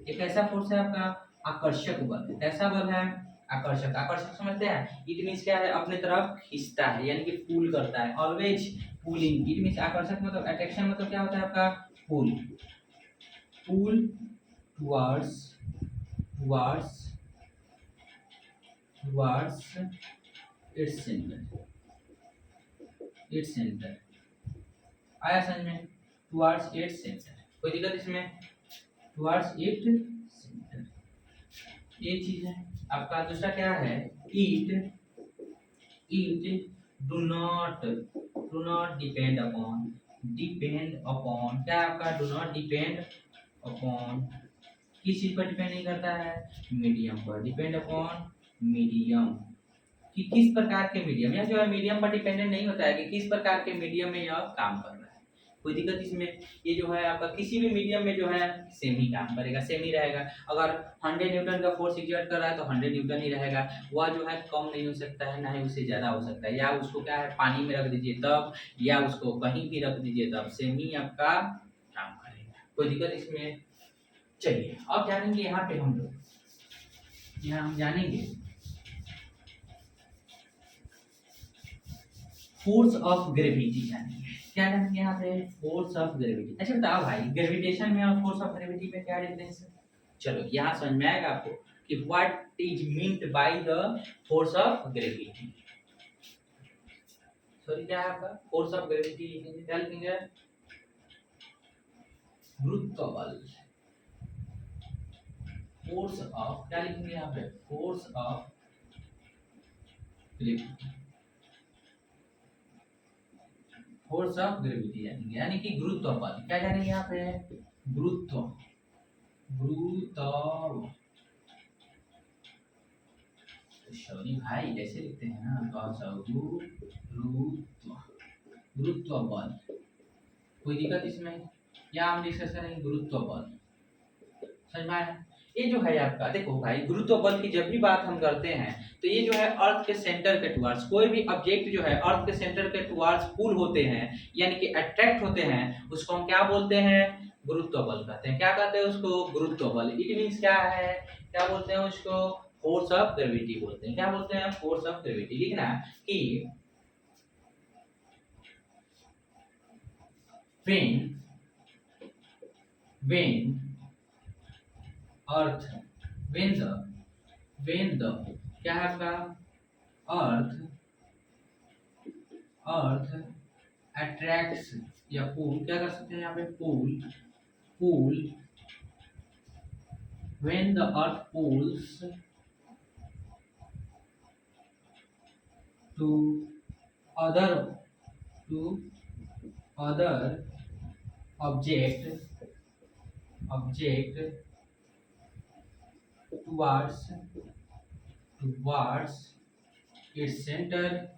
एक ऐसा फोर्स है आपका आकर्षक बल। कैसा बल है, आकर्षक। आकर्षक समझते हैं, इट मींस क्या है, अपने तरफ खींचता है, यानी कि पुल करता है, ऑलवेज पुलिंग। इट मींस आकर्षक मतलब, अट्रैक्शन मतलब क्या होता है आपका, पुल towards its center। आया समझ में, towards its center। कोई दिक्कत इसमें, towards its center ये चीज है आपका। दूसरा क्या है, it it do not depend upon क्या आपका डू नॉट डिपेंड अपॉन किस चीज पर डिपेंड नहीं करता है, मीडियम पर, डिपेंड अपॉन मीडियम, कि किस प्रकार के मीडियम, यह जो है मीडियम पर डिपेंडेंट नहीं होता है कि किस प्रकार के मीडियम में यह काम कर रहा है। कोई दिक्कत इसमें, ये जो है आपका किसी भी मीडियम में जो है सेम ही काम करेगा, सेम ही रहेगा। अगर 100 न्यूटन का फोर्स एग्जर्ट कर रहा है तो 100 न्यूटन ही रहेगा, वह जो है कम नहीं हो सकता है, ना ही उससे ज़्यादा हो सकता है। या उसको क्या है पानी में रख दीजिए तब, या उसको कहीं भी रख दीजिए तब सेम ही आपका काम करेगा। कोई दिक्कत इसमें। चलिए अब जानेंगे यहाँ पे हम लोग, यहाँ हम जानेंगे फोर्स ऑफ ग्रेविटी जानेंगे। क्या जानेंगे यहाँ पे, फोर्स ऑफ ग्रेविटी। अच्छा बताओ भाई, ग्रेविटेशन में और फोर्स ऑफ ग्रेविटी में क्या डिफरेंस है? चलो यहाँ समझ में आएगा आपको कि what is meant by the force of gravity. Sorry क्या है आपका फोर्स ऑफ ग्रेविटी, क्या लिखेंगे, गुरुत्व बल। फोर्स ऑफ क्या लिखेंगे यहाँ पे, force of gravity, force of gravity जानेंगे, यानी कि गुरुत्व बल। क्या जानेंगे यहाँ पे, गुरुत्व, गुरुत्व, सॉरी भाई ऐसे लिखते हैं ना, गुरुत्व, गुरुत्व बल। कोई दिक्कत इसमें, या हम डिस्कस करेंगे गुरुत्व बल। समझ में आया? ये जो है आपका देखो भाई, गुरुत्व बल की जब भी बात हम करते हैं तो ये जो है अर्थ के सेंटर के टुवर्ड्स, कोई भी ऑब्जेक्ट जो है अर्थ के सेंटर के टुवर्ड्स पुल होते हैं, यानी कि अट्रैक्ट होते हैं, उसको हम क्या बोलते हैं, गुरुत्व बल कहते हैं। क्या कहते हैं उसको, गुरुत्व बल। इट मींस क्या है, क्या बोलते हैं उसको, फोर्स ऑफ ग्रेविटी बोलते हैं। क्या बोलते हैं, फोर्स ऑफ ग्रेविटी। लिखना कि when अर्थ, when the क्या है आपका, अर्थ अट्रैक्ट्स या पुल, क्या कर सकते हैं यहाँ पे, पुल when the earth pulls to other object towards its center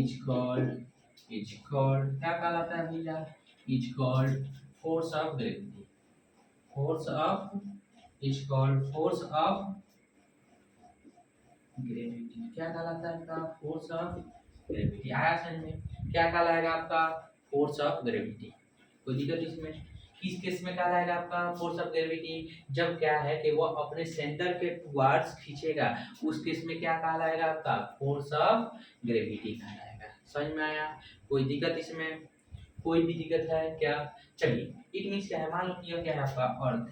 is called क्या कहलाता है भैया, is called force of gravity, is called force of gravity. क्या कहलाता है आपका, फोर्स ऑफ ग्रेविटी। आया समझ में, क्या कहलाएगा आपका, फोर्स ऑफ ग्रेविटी। कोई दिक्कत इसमें, किस केस में कहलाएगा आपका फोर्स ऑफ ग्रेविटी, जब क्या है कि वो अपने सेंटर के टुवर्ड्स खींचेगा, उस केस में क्या कहलाएगा आपका, फोर्स ऑफ ग्रेविटी कहलाएगा। समझ में आया? कोई दिक्कत इसमें, कोई भी दिक्कत है क्या? चलिए इट मींस क्या है, मान लो कि यह क्या है आपका अर्थ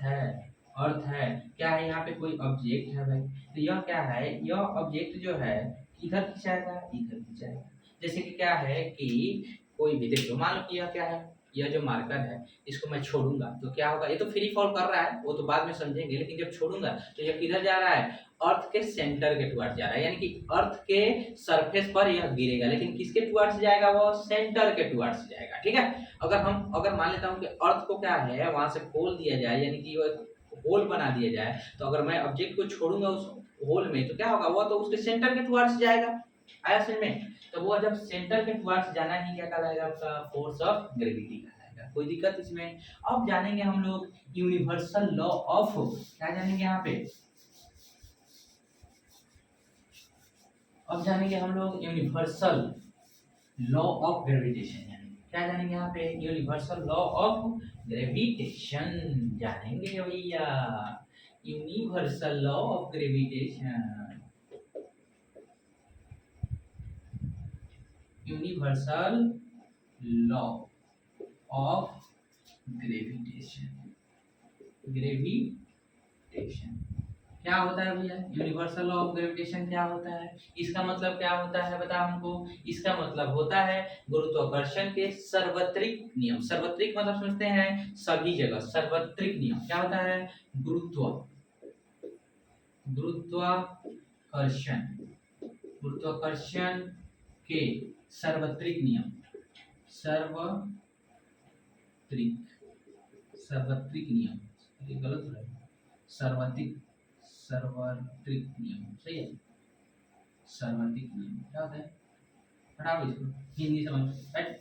है, क्या है यहाँ पे कोई ऑब्जेक्ट है भाई, तो यह क्या है, यह ऑब्जेक्ट जो है इधर खिंचाएगा, इधर खिंचाएगा। जैसे कि क्या है कि कोई भी देखो, मान लो कि यह क्या है, यह जो मार्कर है इसको मैं छोड़ूंगा तो क्या होगा, ये तो फ्री फॉल कर रहा है, वो तो बाद में समझेंगे, लेकिन जब छोड़ूंगा तो यह किधर जा रहा है, अर्थ के सेंटर के टुवर्ड्स जा रहा है, यानी कि अर्थ के सरफेस पर यह गिरेगा, लेकिन किसके टुवर्ड्स जाएगा, वो सेंटर के टुवर्ड्स जाएगा। ठीक है, अगर मान लेता हूँ कि अर्थ को क्या है वहां से खोल दिया जाए, यानी कि वो होल बना दिया जाए, तो अगर मैं ऑब्जेक्ट को छोड़ूंगा उस होल में तो क्या होगा, वो तो उसके सेंटर के टुवर्ड्स जाएगा। आया समझ में? तो वो जब सेंटर के टुवर्ड्स जाना ही क्या कहलाएगा आपका, फोर्स ऑफ ग्रेविटी कहलाएगा। कोई दिक्कत इसमें? अब जानेंगे हम लोग यूनिवर्सल लॉ ऑफ, क्या जानेंगे यहाँ पे, अब जानेंगे हम लोग यूनिवर्सल लॉ ऑफ ग्रेविटेशन। क्या जानेंगे यहाँ पे, यूनिवर्सल लॉ ऑफ ग्रेविटेशन जानेंगे भैया, universal law of gravitation, universal law of gravitation. क्या होता है भैया, यूनिवर्सल लॉ ऑफ ग्रेविटेशन क्या होता है, इसका मतलब क्या होता है बता हमको। इसका मतलब होता है गुरुत्वाकर्षण के सार्वत्रिक नियम। सार्वत्रिक मतलब समझते हैं सभी जगह, सार्वत्रिक नियम क्या होता है, गुरुत्वाकर्षण, गुरुत्वाकर्षण के सार्वत्रिक नियम, सार्वत्रिक, सार्वत्रिक नियम, ये गलत हो रहा है, सार्वत्रिक, सार्वत्रिक नियम सही है, सार्वत्रिक नियम क्या होता है, हटाओ इसको, हिंदी समझ राइट,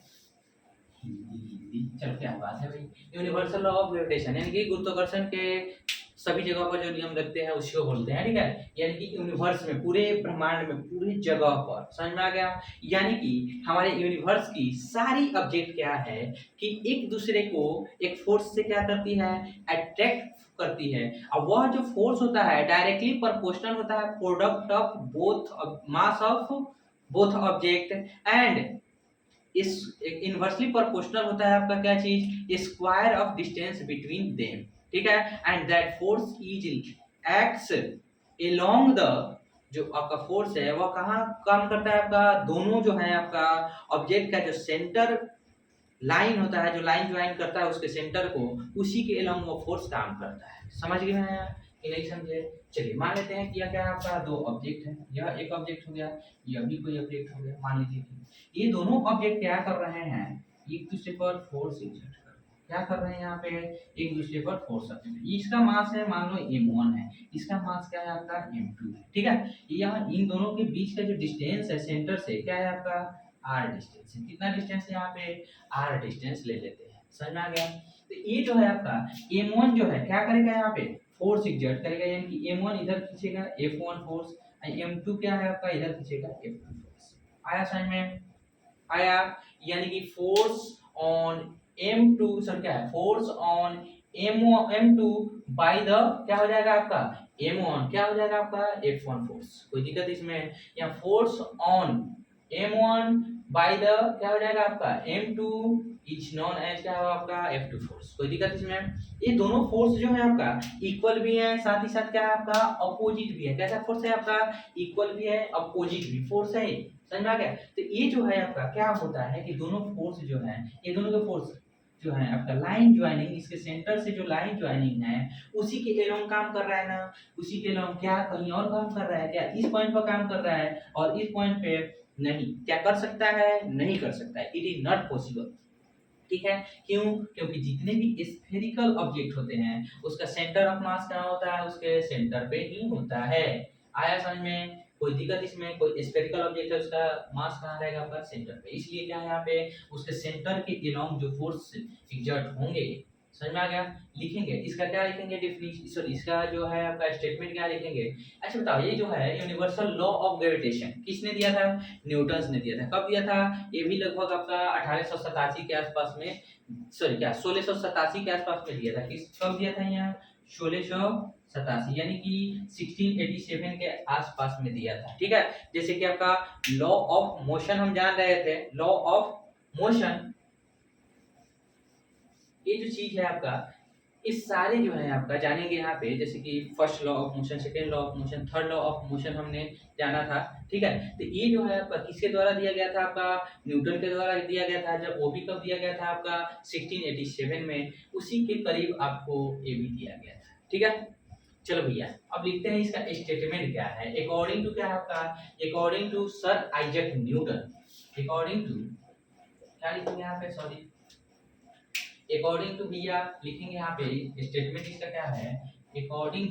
हिंदी हिंदी चल क्या बात है भाई। यूनिवर्सल लॉ ऑफ ग्रेविटेशन यानी कि गुरुत्वाकर्षण के सभी जगह पर जो नियम लगते हैं उसको बोलते हैं, ठीक है, यानी कि यूनिवर्स में, पूरे ब्रह्मांड में, पूरी जगह पर, समझ में आ गया। यानी कि हमारे यूनिवर्स की सारी ऑब्जेक्ट क्या है कि एक दूसरे को एक फोर्स से क्या करती है, अट्रैक्ट करती है। अब वह जो फोर्स होता है डायरेक्टली प्रोपोर्शनल होता है product of both mass of both object and इस इनवर्सली प्रोपोर्शनल होता है आपका क्या चीज, square of distance between them, ठीक है, and that force is acts along the, जो आपका फोर्स है वह कहाँ काम करता है, आपका दोनों जो है आपका ऑब्जेक्ट का जो सेंटर लाइन होता है, जो लाइन ज्वाइन करता है उसके सेंटर को, उसी के अलोंग वो फोर्स काम करता है। समझ गए हैं कि नहीं समझे। चलिए मान लेते हैं कि यह क्या है आपका दो ऑब्जेक्ट है, यह एक ऑब्जेक्ट हो गया, यह भी कोई ऑब्जेक्ट हो गया। मान लीजिए कि ये दोनों ऑब्जेक्ट क्या कर रहे हैं, एक दूसरे पर फोर्स एक्सर्ट कर, क्या कर रहे हैं यहाँ पे, एक दूसरे पर फोर्स करते हैं। इसका मास है मान लो m1 है, इसका मास क्या है आपका m2 है, ठीक है। यहाँ इन दोनों के बीच का जो डिस्टेंस है सेंटर से क्या है आपका r डिस्टेंस है। कितना डिस्टेंस है यहाँ पे, r डिस्टेंस ले लेते हैं, समझ में आ गया। तो ये जो है आपका m1 जो है क्या करेगा यहाँ पे, फोर्स एक्सर्ट करेगा, यानी कि m1 इधर खींचेगा F1 फोर्स, m2 क्या है आपका इधर खींचेगा F2 फोर्स। आया समझ में, आया। यानी कि फोर्स ऑन m2 सर क्या है, force on m2 by the क्या हो जाएगा आपका m1, क्या हो जाएगा आपका F1 फोर्स। कोई दिक्कत इसमें, या force on m1 by the क्या हो जाएगा आपका m2 इज नोन एज क्या होगा आपका F2 फोर्स। कोई दिक्कत इसमें। ये दोनों फोर्स जो है आपका इक्वल भी है, साथ ही साथ क्या है आपका अपोजिट भी है। कैसा फोर्स है आपका, इक्वल भी है अपोजिट भी फोर्स है, समझ में आ गया। तो ये जो है आपका क्या होता है कि दोनों फोर्स जो है, ये दोनों के फोर्स जो है आपका लाइन ज्वाइनिंग, इसके सेंटर से जो लाइन ज्वाइनिंग है उसी के एलोंग काम कर रहा है ना, उसी के एलोंग, क्या कहीं और काम कर रहा है क्या, इस पॉइंट पर काम कर रहा है और इस पॉइंट पे नहीं। क्या कर सकता है, नहीं कर सकता है, इट इज नॉट पॉसिबल, ठीक है। क्यों, क्योंकि जितने भी स्फेरिकल ऑब्जेक्ट होते हैं उसका सेंटर ऑफ मास कहाँ होता है, उसके सेंटर पे ही होता है। आया समझ में, कोई दिक्कत इसमें, कोई स्फेरिकल ऑब्जेक्ट है उसका मास कहाँ रहेगा आपका सेंटर पे, इसलिए क्या है यहाँ पे उसके सेंटर के अलोंग जो फोर्स एग्जर्ट होंगे, समझ में आ गया। लिखेंगे इसका क्या लिखेंगे डेफिनेशन, सॉरी इसका जो है आपका स्टेटमेंट क्या लिखेंगे। अच्छा बताओ, ये जो है यूनिवर्सल लॉ ऑफ ग्रेविटेशन किसने दिया था, न्यूटन ने दिया था। कब दिया था, ये भी लगभग आपका 1887 के आसपास में, सॉरी क्या 1687 के आसपास में दिया था। किस कब दिया था यहाँ, 1687 यानी कि 1687 के आसपास में दिया था, ठीक है। जैसे कि आपका लॉ ऑफ मोशन हम जान रहे थे, लॉ ऑफ मोशन, ये जो चीज है आपका, इस सारे जो है आपका जानेंगे यहाँ पे, जैसे कि first law of motion, second law of motion, third law of motion हमने जाना था, ठीक है। तो ये जो है आपका किसके द्वारा दिया गया था, आपका न्यूटन के द्वारा दिया गया था। जब वो भी कब दिया गया था आपका 1687 में, उसी के करीब आपको ये भी दिया गया था, ठीक है। चलो भैया अब लिखते हैं इसका स्टेटमेंट क्या है। अकॉर्डिंग टू क्या है आपका, according to sir Isaac Newton, according to क्या लिखेंगे यहाँ पे, सॉरी अकॉर्डिंग टू भैया लिखेंगे यहाँ पे स्टेटमेंट इसका क्या है, according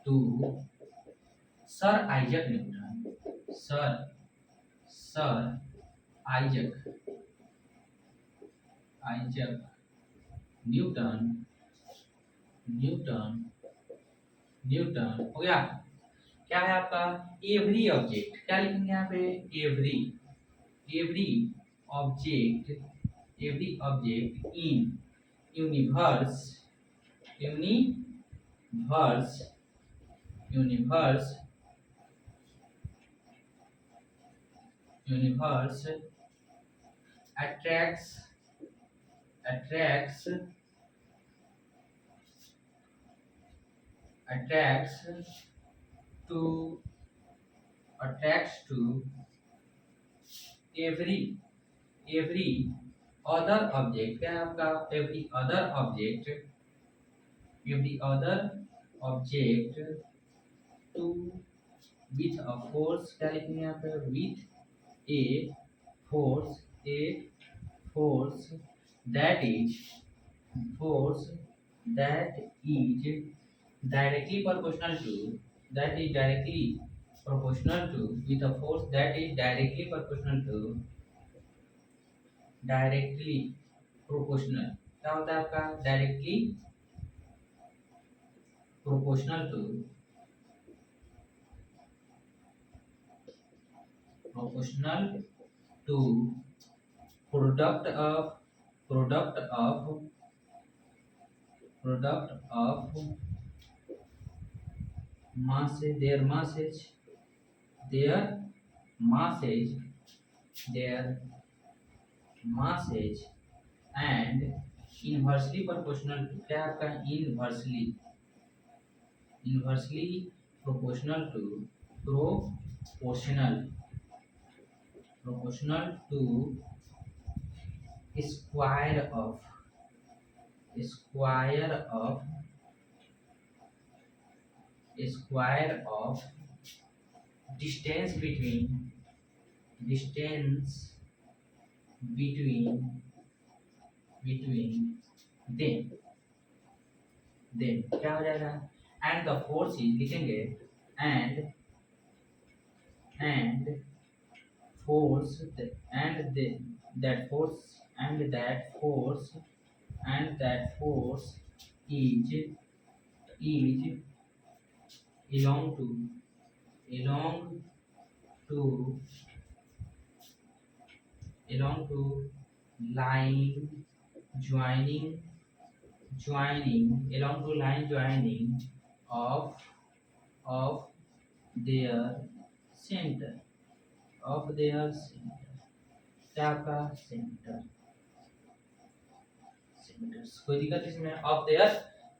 to sir Isaac Newton, sir Isaac Newton हो गया। क्या है आपका एवरी ऑब्जेक्ट, क्या लिखेंगे यहाँ पे, every object in universe attracts to every other object, क्या है आपका every other object to with a force, क्या लिखेंगे यहाँ पे, with a force that is force that is directly proportional to with a force that is directly proportional, क्या होता है आपका, directly proportional to product of masses, their masses and inversely proportional to, क्या आपका, inversely proportional to square of distance between them क्या हो जाएगा, and the force is, लिखेंगे and force and that force is belong to line joining of their center क्या आपका, centres, कोई दिक्कत इसमें, ऑफ देयर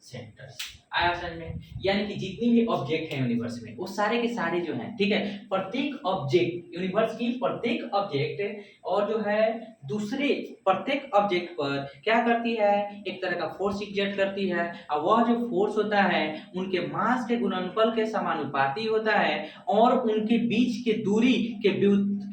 सेंटर्स, आया समझ में। यानी कि जितनी भी ऑब्जेक्ट हैं यूनिवर्स में वो सारे के सारे जो हैं, ठीक है, प्रत्येक ऑब्जेक्ट, यूनिवर्स की प्रत्येक ऑब्जेक्ट और जो है दूसरे प्रत्येक ऑब्जेक्ट पर क्या करती है, एक तरह का फोर्स एग्जर्ट करती है, और वह जो फोर्स होता है उनके मास के गुणनफल के समानुपाती होता है, और उनके बीच के दूरी के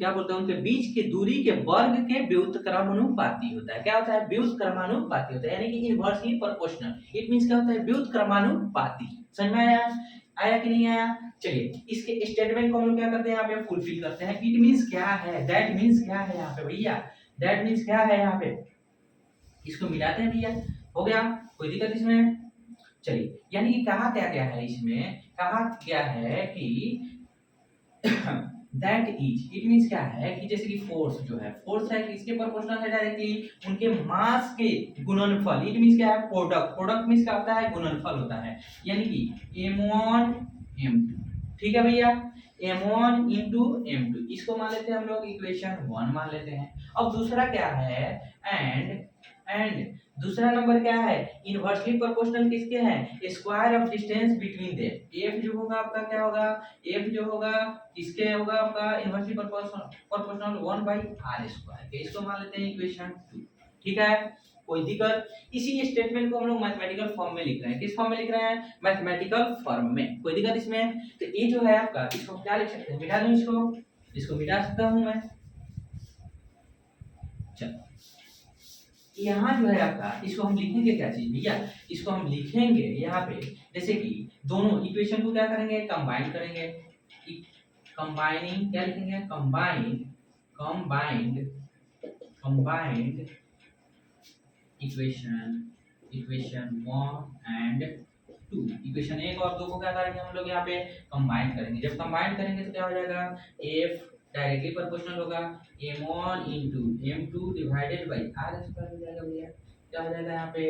क्या बोलते हैं, उनके बीच के दूरी के वर्ग के व्युत्क्रमानुपाती होता है, क्या होता है, व्युत्क्रमानुपाती होता है, यानी कि इनवर्सली प्रोपोर्शनल, इट मींस क्या होता है, व्युत्क्रमानुपाती। समझ में आया कि नहीं आया। चलिए इसके स्टेटमेंट को हम लोग क्या करते हैं, यहाँ पे फुलफिल करते हैं। इट मींस क्या है, दैट मींस क्या है यहाँ पे भैया, दैट मींस क्या है यहाँ पे, इसको मिलाते हैं भैया, हो गया, कोई दिक्कत इसमें। चलिए यानी कि कहा क्या है, इसमें कहा क्या है कि दैट इज, इट मींस क्या है कि जैसे कि फोर्स जो है, फोर्स है कि इसके प्रोपोर्शनल है डायरेक्टली उनके मास के गुणनफल, इट मींस क्या है, प्रोडक्ट मींस क्या होता है, गुणनफल होता है, यानी कि m1 m2, ठीक है भैया, m1 into m2, इसको मान लेते हैं हम लोग इक्वेशन 1 मान लेते हैं। अब दूसरा क्या है, एंड दूसरा नंबर क्या है, इनवर्सली प्रोपोर्शनल किसके हैं, square of distance between them, f जो होगा आपका क्या होगा, f जो होगा किसके होगा आपका, इनवर्सली प्रोपोर्शनल 1/r², इसको मान लेते हैं इक्वेशन 2, ठीक है, कोई दिक्कत। इसी स्टेटमेंट को हम लोग मैथमेटिकल फॉर्म में लिख रहे हैं, किस फॉर्म में लिख रहे हैं, मैथमेटिकल फॉर्म में, कोई दिक्कत इसमें। तो ये जो है आपका, इसको क्या लिख सकते हैं, मिटा दूं, इसको मिटा सकता हूं मैं। चलो यहाँ जो है आपका, इसको हम लिखेंगे क्या चीज भैया, इसको हम लिखेंगे यहाँ पे, जैसे कि दोनों इक्वेशन को क्या करेंगे, कंबाइन करेंगे, कंबाइनिंग, क्या लिखेंगे, कंबाइंड इक्वेशन 1 एंड 2, इक्वेशन 1 और 2 को क्या करेंगे हम लोग यहाँ पे कंबाइन करेंगे, जब कंबाइन करेंगे तो क्या हो जाएगा, f डायरेक्टली प्रोपोर्शनल होगा m1 into m2 divided by r² हो जाएगा भैया, क्या हो जाएगा यहाँ पे,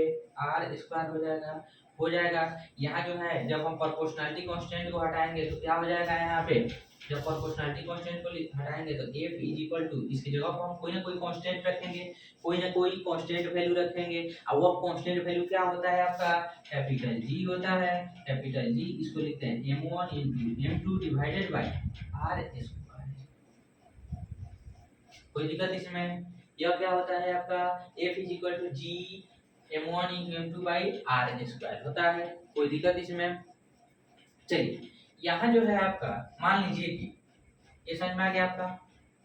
r² हो जाएगा। यहाँ जो है जब हम प्रोपोर्शनलिटी कांस्टेंट को हटाएंगे तो क्या हो जाएगा, यहाँ पे जब प्रोपोर्शनलिटी कांस्टेंट को हटाएंगे तो f इज इक्वल टू, इसकी जगह पर हम कोई ना कोई कांस्टेंट रखेंगे, कोई ना कोई कांस्टेंट वैल्यू रखेंगे, और वो कांस्टेंट वैल्यू क्या होता है आपका, कैपिटल G होता है, कैपिटल G, इसको लिखते हैं m1 into m2 divided by r², कोई दिक्कत इसमें। यह क्या होता है आपका, f is equal to G m1 into m2 by r² होता है, कोई दिक्कत इसमें। चलिए यहाँ जो है आपका, मान लीजिए कि ये समझ में आ गया आपका,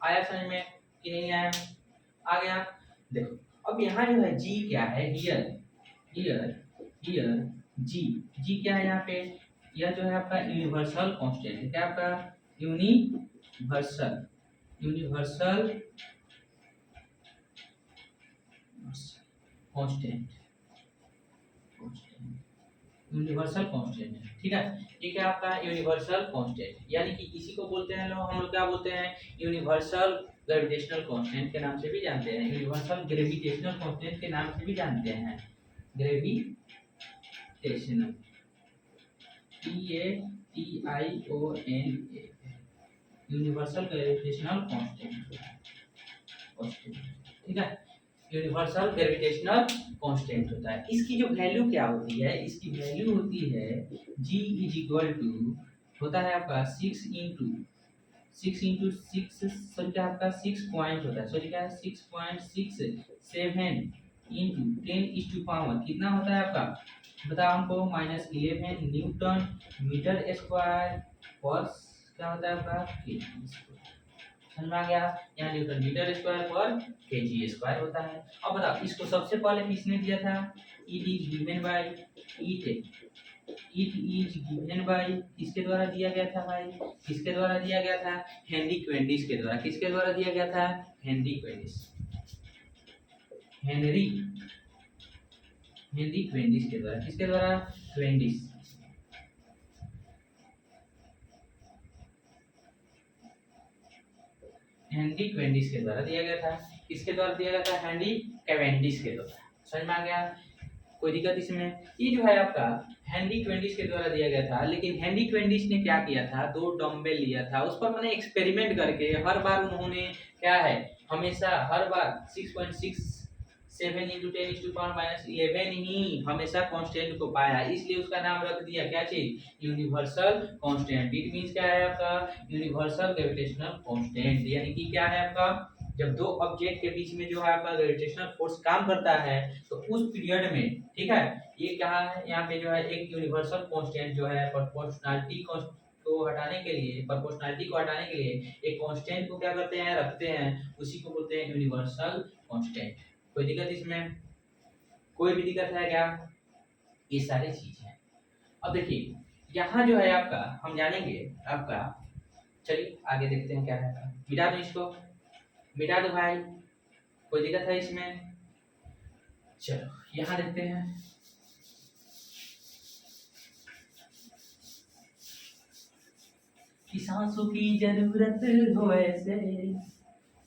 आया समझ में कि नहीं आया? आ गया। देखो अब यहाँ जो है जी क्या है, हियर हियर हियर जी, जी क्या है यहाँ पे, यह जो है आपका यूनिवर्सल कांस्टेंट है। क्या आपका? Universal universal constant, universal constant है। ठीक है, ये क्या आपका यूनिवर्सल कांस्टेंट, यानी कि इसी को बोलते हैं लोग, हम लोग क्या बोलते हैं, यूनिवर्सल ग्रेविटेशनल कांस्टेंट के नाम से भी जानते हैं, यूनिवर्सल ग्रेविटेशनल कांस्टेंट के नाम से भी जानते हैं। Gravitational, TATION, universal gravitational constant. ठीक है, यूनिवर्सल ग्रेविटेशनल कांस्टेंट होता है। इसकी जो वैल्यू क्या होती है, इसकी वैल्यू होती है G इज इक्वल टू, होता है आपका 6 इंटू 6 सॉरी क्या आपका 6 पॉइंट होता है, सॉरी क्या है 6.67 इंटू 10⁻, कितना होता है आपका, बताओ हमको, -11 न्यूटन मीटर स्क्वायर पर, क्या होता है आपका, केजी स्क्वायर। समझ में आ गया? यहाँ न्यूटन मीटर स्क्वायर पर केजी स्क्वायर होता है। अब बताओ इसको सबसे पहले किसने दिया था, it is given by, it is given by, किसके द्वारा दिया गया था भाई, किसके द्वारा दिया गया था, हेनरी क्वेंडिस के द्वारा। किसके द्वारा दिया गया था, हेनरी क्वेंडिस, हेनरी हेनरी क्वेंडिस के द्वारा। किसके द्वारा, क्वेंडिस, हेनरी क्वेंडिस के द्वारा दिया गया था। किसके द्वारा दिया गया था, हेनरी कैवेंडिश के द्वारा। समझ में आ गया? कोई दिक्कत इसमें? ये जो है आपका हेनरी क्वेंडिश के द्वारा दिया गया था, लेकिन हेनरी क्वेंडिश ने क्या किया था, 2 डंबल लिया था, उस पर मैंने एक्सपेरिमेंट करके हर बार उन्होंने क्या है, हमेशा हर बार 6.67 इंटू 10⁻11 ही हमेशा कांस्टेंट को पाया, इसलिए उसका नाम रख दिया क्या चीज, यूनिवर्सल कांस्टेंट। इट मींस क्या है आपका, यूनिवर्सल ग्रेविटेशनल कांस्टेंट, यानी कि क्या है आपका, जब दो ऑब्जेक्ट के बीच में जो है आपका ग्रेविटेशनल फोर्स काम करता है तो उस पीरियड में, ठीक है, ये क्या है, यहाँ पे जो है एक यूनिवर्सल कांस्टेंट जो है प्रोपोर्शनैलिटी को हटाने के लिए, प्रोपोर्शनैलिटी को हटाने के लिए एक कांस्टेंट को क्या करते हैं, रखते हैं, उसी को बोलते हैं यूनिवर्सल कांस्टेंट। कोई दिक्कत इसमें? कोई भी दिक्कत है क्या? ये सारी चीज है। अब देखिए यहाँ जो है आपका, हम जानेंगे आपका, चलिए आगे देखते हैं क्या है। मिटा दो इसको, मिटा दो भाई, कोई दिक्कत है इसमें? चलो यहाँ देखते हैं, कि सांसों की जरूरत हो ऐसे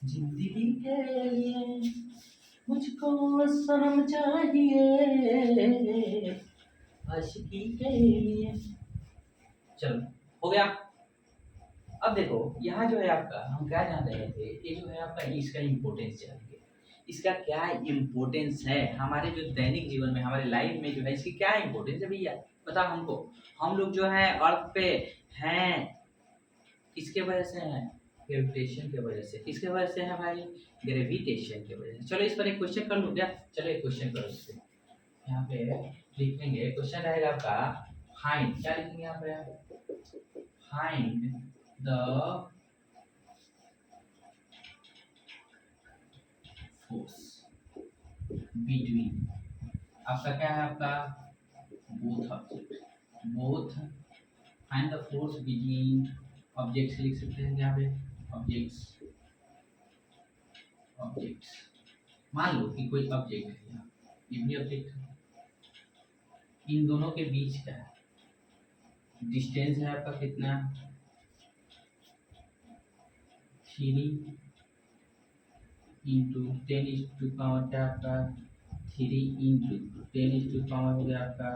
जिंदगी के लिए, मुझको सनम चाहिए आशिकी के लिए। चलो हो गया। अब देखो यहाँ जो है आपका, हम क्या जान रहे थे, ये जो है आपका इसका इम्पोर्टेंस चाहिए, इसका क्या इम्पोर्टेंस है हमारे जो दैनिक जीवन में, हमारे लाइफ में जो है इसकी क्या इम्पोर्टेंस है भैया, बताओ हमको। हम लोग जो है अर्थ पे हैं, किसके वजह से हैं, ग्रेविटेशन के वजह से। किसके वजह से है भाई, ग्रेविटेशन के वजह से। चलो इस पर एक क्वेश्चन कर लूँ क्या, चलो एक क्वेश्चन करो इस पे, यहाँ पे लिखेंगे, क्वेश्चन रहेगा आपका, फाइंड, क्या लिखेंगे यहाँ पे, फाइंड द फोर्स बिटवीन, आपका क्या है आपका, both object, both, find the force between objects, लिख सकते हैं यहाँ पे, ऑब्जेक्ट्स, ऑब्जेक्ट्स, मान लो कि कोई ऑब्जेक्ट है यहाँ, ये भी ऑब्जेक्ट है, इन दोनों के बीच का डिस्टेंस है आपका कितना, 3 इंटू 10⁻, क्या आपका 3 इंटू 10⁻, हो गया आपका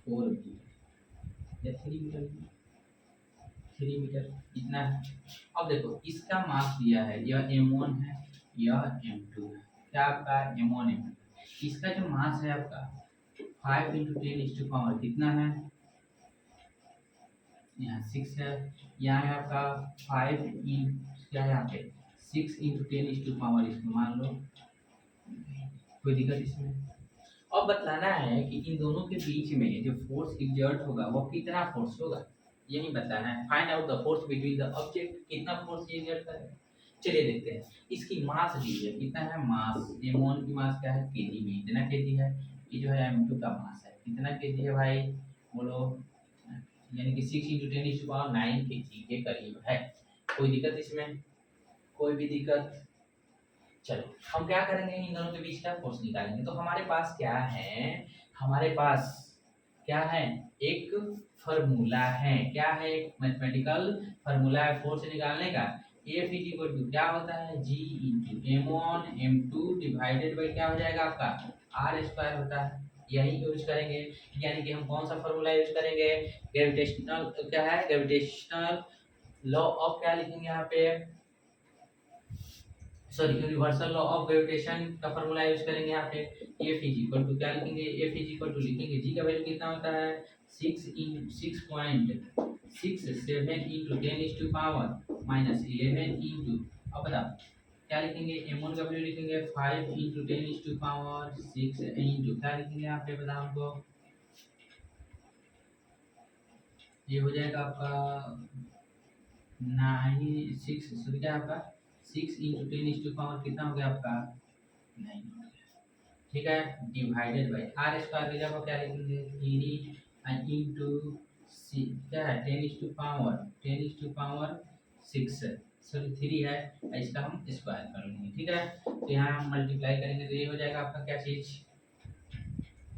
4 मीटर या 3 मीटर, 3 मीटर इतना है। अब देखो इसका मास दिया है, यह m1 है, यह m2 है, क्या आपका m1 m2, इसका जो मास है आपका 5 इंटू 10⁻, कितना है, यहाँ 6 है, यहाँ है आपका 5 इन, क्या है यहाँ पे 6 इंटू 10⁻, इसको मान लो, कोई दिक्कत इसमें? अब बतलाना है कि इन दोनों के बीच में जो फोर्स एग्जर्ट होगा वो कितना फोर्स होगा, यही बताना है। Find out the force between the object, कितना फोर्स ये एग्जर्ट करेगा। चलिए देखते हैं। इसकी मास दी है, कितना है मास, m1 की मास क्या है केजी में, इतना केजी है। ये जो है m2 का मास है, कितना केजी है भाई बोलो, यानी कि 6 × 10⁹ केजी के करीब है। कोई दिक्कत इसमें, कोई भी दिक्कत। चलो हम क्या करेंगे, इन दोनों के बीच का फोर्स निकालेंगे। तो हमारे पास क्या है, हमारे पास क्या है, एक फॉर्मूला है। क्या है, एक मैथमेटिकल फॉर्मूला है फोर्स निकालने का। F इज इक्वल टू क्या होता है, G into m1 m2 divided by क्या हो जाएगा आपका r स्क्वायर होता है। यही यूज करेंगे, यानी कि हम कौन सा फॉर्मूला यूज करेंगे, ग्रेविटेशनल क्या है, ग्रेविटेशनल लॉ ऑफ क्या लिखेंगे यहाँ पे, sorry universal law of gravitation का फॉर्मूला यूज करेंगे यहाँ पे। F इज इक्वल टू क्या लिखेंगे, F इज इक्वल टू लिखेंगे G का वैल्यू कितना होता है 6.67 into 10⁻11 into, अब बताओ क्या लिखेंगे, m1 का वैल्यू लिखेंगे 5 into 10⁻6 into क्या लिखेंगे यहाँ पे बताओ हमको, ये हो जाएगा आपका 9 6 सॉरी क्या आपका 6 into 10⁻, कितना हो गया आपका 9, ठीक है, डिवाइडेड बाई आर स्क्वायर की जगह क्या लिखेंगे 3 इंटू क्या है 10⁻6 सॉरी 3 है, इसका हम स्क्वायर कर लेंगे, ठीक है। तो यहाँ हम मल्टीप्लाई करेंगे तो ये हो जाएगा आपका क्या चीज,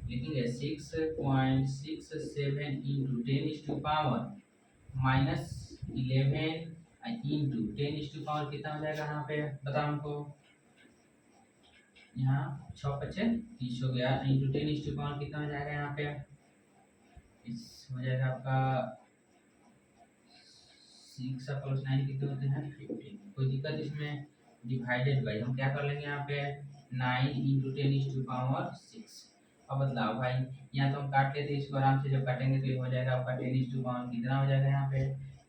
लिखेंगे 6.67 इंटू 10⁻11 इंटू 10⁻, कितना हो जाएगा यहाँ पे बताओ हमको, यहाँ 6×5 = 30 हो गया, इंटू 10⁻, कितना हो जाएगा यहाँ पे, इस हो जाएगा आपका 6 + 9 कितने होते हैं 15। कोई दिक्कत इसमें, डिवाइडेड बाई हम क्या कर लेंगे यहाँ पे 9 इंटू 10⁻6। अब बतलाओ भाई, यहाँ तो हम काट लेते इसको आराम से, जब काटेंगे तो ये हो जाएगा आपका 10⁻, कितना हो जाएगा यहाँ पे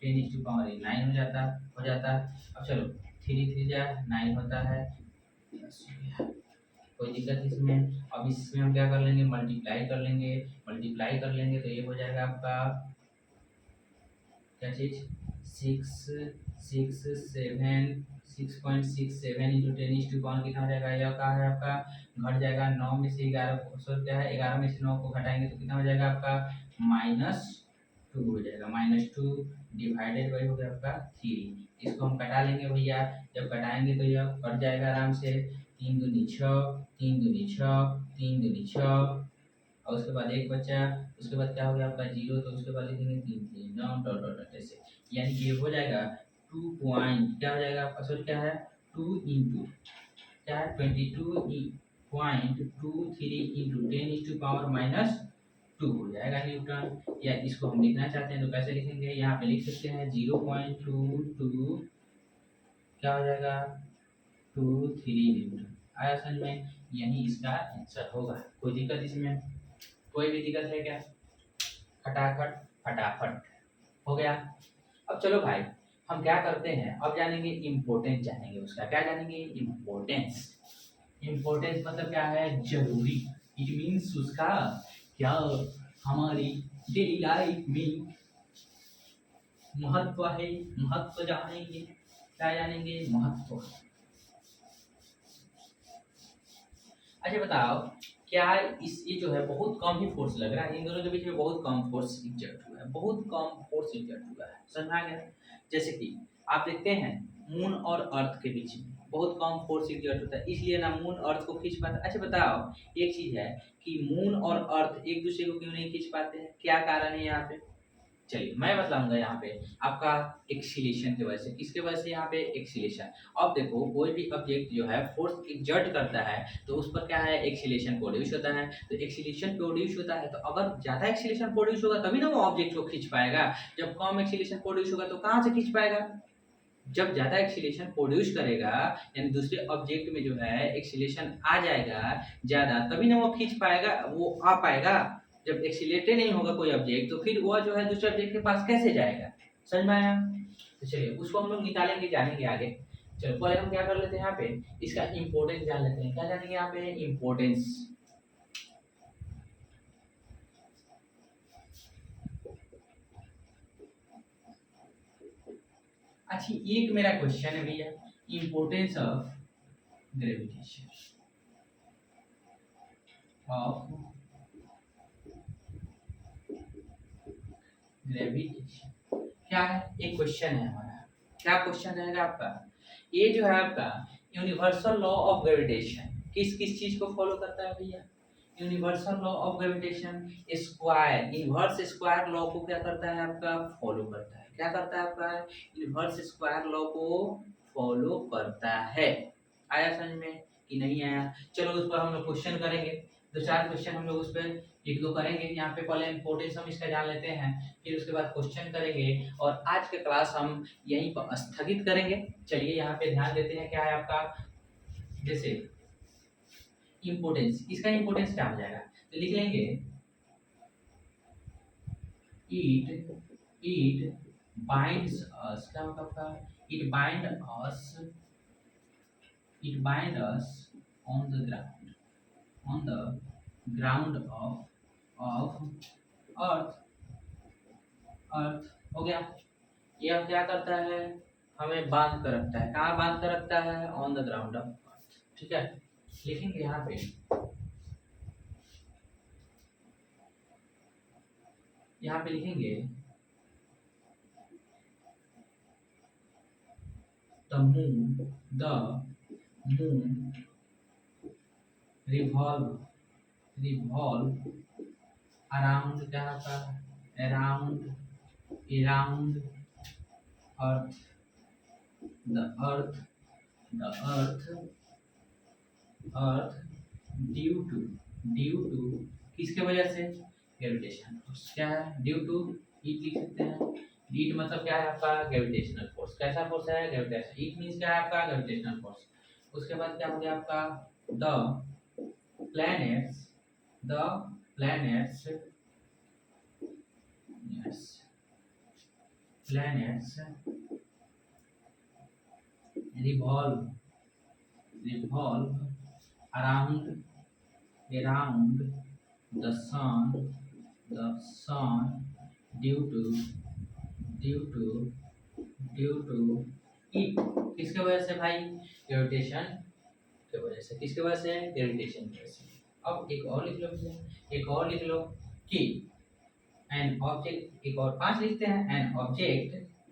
10⁻9 हो जाता। अब चलो 3 3 जा 9 होता है, कोई दिक्कत इसमें। अब इसमें हम क्या कर लेंगे, मल्टीप्लाई कर लेंगे तो ये हो जाएगा आपका क्या चीज 6.67 इंटू 10⁻, कितना हो जाएगा, यह क्या है आपका घट जाएगा 9 में से 11 क्या है 11 में से 9 को घटाएंगे तो कितना हो जाएगा आपका -2 हो जाएगा, -2 डिवाइडेड बाई हो गया आपका 3। इसको हम कटा लेंगे भैया, जब कटाएंगे तो यह कट जाएगा आराम से, 3 दूनी 6, 3 दूनी 6, 3 दूनी 6, और उसके बाद एक बचा, उसके बाद क्या हो गया आपका 0, तो उसके बाद लिखेंगे 3 3 9 डॉट डॉट डॉट ऐसे, यानी कि ये हो जाएगा 2 पॉइंट क्या हो जाएगा आपका, सॉरी क्या है 2 इंटू क्या है 22.23 इंटू 10⁻⁻2 हो जाएगा न्यूटन। या इसको हम लिखना चाहते हैं तो कैसे लिखेंगे, यहाँ पे लिख सकते हैं 0.22 क्या हो जाएगा 23 न्यूटन। आया समझ में, यही इसका आंसर होगा। कोई दिक्कत इसमें, कोई भी दिक्कत है क्या, फटाफट हो गया। अब चलो भाई हम क्या करते हैं, अब जानेंगे इम्पोर्टेंस, जानेंगे उसका, क्या जानेंगे इम्पोर्टेंस। इम्पोर्टेंस मतलब क्या है, जरूरी, इट मीन्स उसका क्या हमारी डेली लाइफ में महत्व है, महत्व जानेंगे, क्या जानेंगे महत्व। अच्छा बताओ क्या ये जो है बहुत कम ही फोर्स लग रहा है, इन दोनों के बीच में बहुत कम फोर्स एग्जर्ट हुआ है, बहुत कम फोर्स एग्जर्ट हुआ है, समझ में आ गया। जैसे कि आप देखते हैं मून और अर्थ के बीच में बहुत कम फोर्स एग्जर्ट होता है, इसलिए ना मून अर्थ को खींच पाता। अच्छा बताओ एक चीज है कि मून और अर्थ एक दूसरे को क्यों नहीं खींच पाते हैं, क्या कारण है यहाँ पे, चलिए मैं बताऊंगा यहाँ पे आपका एक्सीलेशन की वजह से। किसके वजह से, यहाँ पे एक्सीलेशन। अब देखो कोई भी ऑब्जेक्ट जो है फोर्स एग्जर्ट करता है तो उस पर क्या है एक्सीलेशन प्रोड्यूस होता है, तो एक्सीलेशन प्रोड्यूस होता है तो अगर ज्यादा एक्सीलेशन प्रोड्यूस होगा तभी ना वो ऑब्जेक्ट को खींच पाएगा, जब कम एक्सीलेशन प्रोड्यूस होगा तो कहाँ से खींच पाएगा, जब ज्यादा एक्सीलेशन प्रोड्यूस करेगा यानी दूसरे ऑब्जेक्ट में जो है एक्सीलेशन आ जाएगा ज्यादा, तभी ना वो खींच पाएगा, वो आ पाएगा। जब एक्सीलेटेड नहीं होगा कोई ऑब्जेक्ट तो फिर वो जो है दूसरे ऑब्जेक्ट के पास कैसे जाएगा, समझ में आया। तो चलिए उसको हम लोग निकालेंगे, जानेंगे आगे। चलो पहले हम क्या कर लेते हैं यहाँ पे इसका इम्पोर्टेंस जान लेते हैं, क्या जानेंगे यहाँ पे इम्पोर्टेंस। अच्छा, एक मेरा क्वेश्चन है भैया, importance of gravitation of gravitation क्या है, एक क्वेश्चन है हमारा। क्या क्वेश्चन रहेगा आपका? ये जो है आपका यूनिवर्सल लॉ ऑफ ग्रेविटेशन किस किस चीज को फॉलो करता है भैया? Universal law of gravitation square, inverse square law को क्या करता है आपका? फॉलो करता है। क्या करता है आपका? इनवर्स स्क्वायर लॉ को फॉलो करता है। आया समझ में कि नहीं आया? चलो उस पर हम लोग क्वेश्चन करेंगे, दो चार क्वेश्चन हम लोग उस पर एक दो करेंगे। यहाँ पे पहले इंपॉर्टेंस हम इसका जान लेते हैं, फिर उसके बाद क्वेश्चन करेंगे और आज के क्लास हम यहीं पर स्थगित करेंगे। चलिए यहाँ पे ध्यान देते हैं क्या है आपका, जैसे इम्पोर्टेंस, इसका इम्पोर्टेंस क्या हो जाएगा? तो लिख लेंगे इट बाइंड्स अस, क्या होगा आपका? It bind us on the ground of earth. Earth हो गया। यह क्या करता है? हमें बांध कर रखता है। कहाँ बांध कर रखता है? ऑन द ग्राउंड ऑफ अर्थ। ठीक है, लिखेंगे यहाँ पे, यहाँ पे लिखेंगे द मून रिवॉल्व अराउंड, क्या होता है? Around earth, the earth due to किसके वजह से? Gravitational force. क्या है? ड्यू टू ईट लिख सकते हैं। ईट मतलब क्या है आपका? Gravitational force. कैसा फोर्स है? ग्रेविटेशनल। ईट मींस क्या है आपका? Gravitational force. उसके बाद क्या हो गया आपका? The planets revolve around the sun due to it, किसके वजह से भाई? ग्रेविटेशन के वजह से। किसके वजह से? ग्रेविटेशन की वजह से। अब एक और लिख लो भैया, एक और लिख लो कि एन ऑब्जेक्ट, एक और 5 लिखते हैं।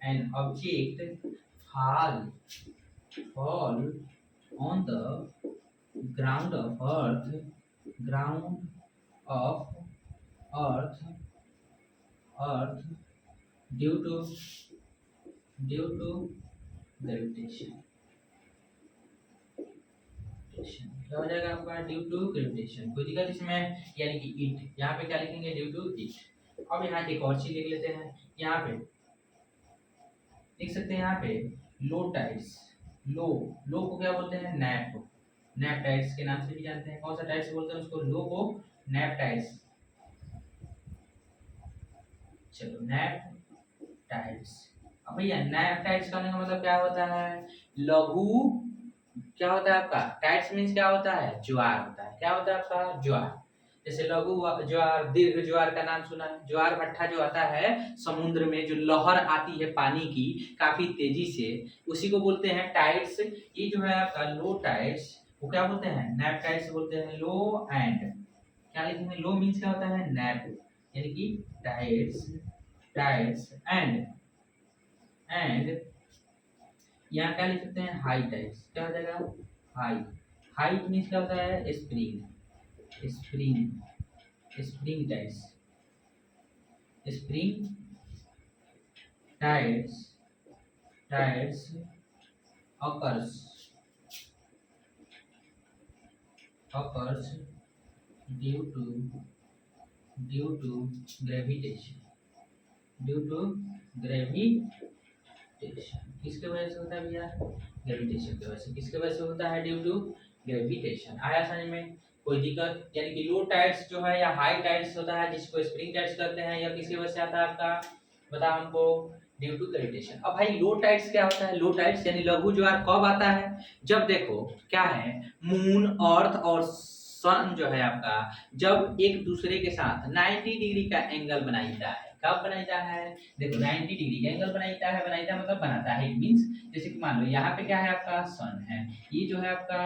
An object fall on the ground of earth due to gravitation। क्या हो जाएगा आपका? Due to gravitation. कोई दिक्कत इसमें? यानी कि इट, यहाँ पे क्या लिखेंगे? Due to it. अब यहाँ एक और चीज लिख लेते हैं, यहाँ पे लिख सकते हैं, यहाँ पे लो टाइड्स। लो को क्या बोलते हैं? नैप टाइड्स के नाम से भी जानते हैं। कौन सा टाइड्स बोलते हैं उसको? लो को नैप टाइड्स। चलो नैप टाइड्स। अब भैया नैप टाइड्स कहने का मतलब क्या होता है? लघु, क्या होता है आपका? टाइड्स मीन्स क्या होता है? ज्वार होता है। क्या होता है आपका? ज्वार। जैसे लघु ज्वार, दीर्घ ज्वार का नाम सुना है। ज्वार भट्टा जो आता है समुद्र में, जो लहर आती है पानी की काफी तेजी से, उसी को बोलते हैं टाइड्स। ये जो है आपका लो टाइड्स, वो क्या बोलते हैं? नैप टाइड्स बोलते हैं। लो एंड, क्या लिखेंगे? लो मीन्स क्या होता है? नैप, यानी कि टाइड्स एंड यहाँ क्या लिख सकते हैं? High tides. क्या हो जाएगा? हाई मीन्स क्या होता है? Spring tides. Spring tides occurs due to gravitation। किसके वजह से होता है भैया? ग्रेविटेशन की वजह से। किसके वजह से होता है? Due to gravitation. आया समझ में? कोई दिक्कत? यानी कि लो टाइड्स जो है या हाई टाइड्स होता है, जिसको स्प्रिंग टाइड्स कहते हैं, या किसकी वजह से आता है आपका? बताओ हमको। Due to gravitation. अब भाई लो टाइड्स क्या होता है? लो टाइड्स यानी लघु ज्वार कब आता है? जब देखो क्या है, मून, अर्थ और सन जो है आपका, जब एक दूसरे के साथ 90 डिग्री का एंगल बनाता है। कब बनाता है? देखो 90 डिग्री का एंगल बनाता है मतलब बनाता है। इट मीन्स जैसे कि मान लो यहाँ पे क्या है आपका सन है, ये जो है आपका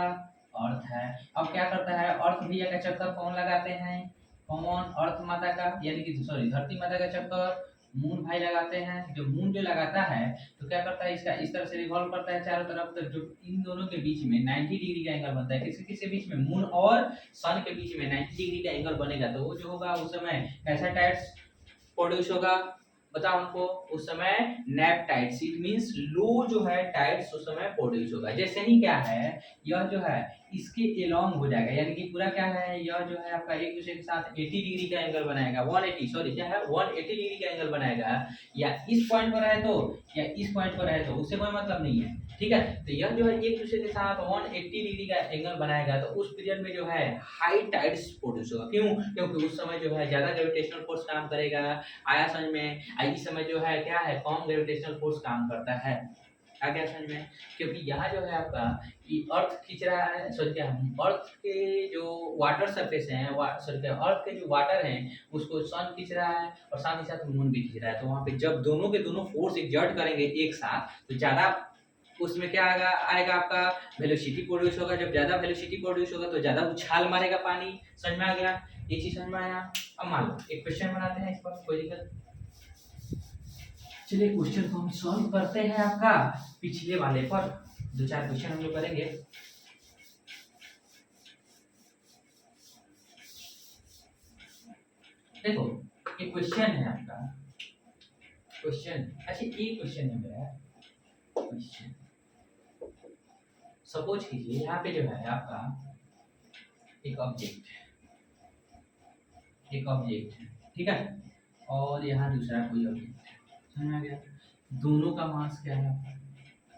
अर्थ है। अब क्या करता है अर्थ भैया का चक्कर कौन लगाते हैं? कौन? अर्थ माता का, यानी कि सॉरी धरती माता का चक्कर मून भाई लगाते हैं। जो मून जो लगाता है तो क्या करता है, इसका इस तरह से रिवॉल्व करता है चारों तरफ, तो जो इन दोनों के बीच में 90 डिग्री का एंगल बनता है। किसके किसके बीच में? मून और सन के बीच में 90 डिग्री का एंगल बनेगा, तो वो जो होगा उस समय कैसा टाइड्स प्रोड्यूस होगा? बताओ हमको। उस समय नैप टाइड्स, इट मींस लो जो है टाइड्स उस समय प्रोड्यूस होगा। जैसे ही क्या है, यह जो है इसके एलोंग हो जाएगा, यानी कि पूरा क्या है, यह जो है आपका एक दूसरे के साथ 80 डिग्री का एंगल बनाएगा। 180 सॉरी क्या है 180 डिग्री का एंगल बनाएगा। या इस पॉइंट पर है तो, या इस पॉइंट पर है तो उससे कोई मतलब नहीं है, ठीक है। तो यह जो है एक दूसरे के साथ 180 डिग्री का एंगल बनाएगा, तो उस पीरियड में जो है हाई टाइड्स प्रोड्यूस होगा। क्यों? क्योंकि उस समय जो है ज्यादा ग्रेविटेशनल फोर्स काम करेगा। आया समझ में? इस समय जो है क्या है, कम ग्रेविटेशनल फोर्स काम करता है। आ गया समझ में? क्योंकि यहाँ जो है आपका ये अर्थ खींच रहा है, सॉरी क्या, अर्थ के जो वाटर सरफेस है, सॉरी क्या, अर्थ के जो वाटर है उसको सन खींच रहा है और साथ ही साथ मून भी खींच रहा है। तो वहाँ पे जब दोनों के दोनों फोर्स एग्जर्ट करेंगे एक साथ, तो ज्यादा उसमें क्या आएगा आपका वेलोसिटी प्रोड्यूस होगा। जब ज्यादा वेलोसिटी प्रोड्यूस होगा तो ज्यादा उछाल मारेगा पानी। समझ में आ गया? ये चीज समझ में आया? अब मान लो एक क्वेश्चन बनाते हैं, इस पर कोई दिक्कत? चलिए क्वेश्चन को हम सॉल्व करते हैं आपका पिछले वाले पर। दो चार क्वेश्चन हम लोग करेंगे। देखो एक क्वेश्चन है आपका, क्वेश्चन अच्छा एक क्वेश्चन है मेरा क्वेश्चन। सपोज कीजिए यहाँ पे जो है आपका एक ऑब्जेक्ट है, ठीक है, और यहाँ दूसरा कोई ऑब्जेक्ट है। समझ में आ गया? दोनों का मास क्या है?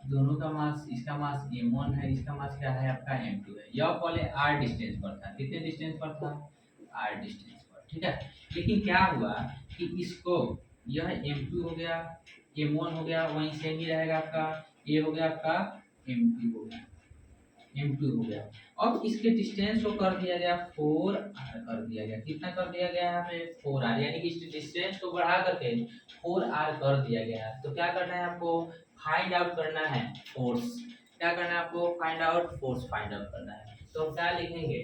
दोनों का मास, इसका मास m1 है, इसका मास क्या है आपका m2 है। यह पहले r डिस्टेंस पर था। कितने डिस्टेंस पर था? r डिस्टेंस पर, ठीक है। लेकिन क्या हुआ कि इसको, यह m2 हो गया, m1 हो गया, वहीं सेम ही रहेगा आपका, ये हो गया आपका m2 हो गया, m2 हो गया। अब इसके डिस्टेंस को कर दिया गया 4r कर दिया गया। कितना कर दिया गया यहाँ पे? 4r, यानी कि इस डिस्टेंस को बढ़ा करके 4r कर दिया गया। तो क्या करना है आपको? फाइंड आउट करना है फोर्स। क्या करना है आपको? Find out force find out करना है। तो हम क्या लिखेंगे?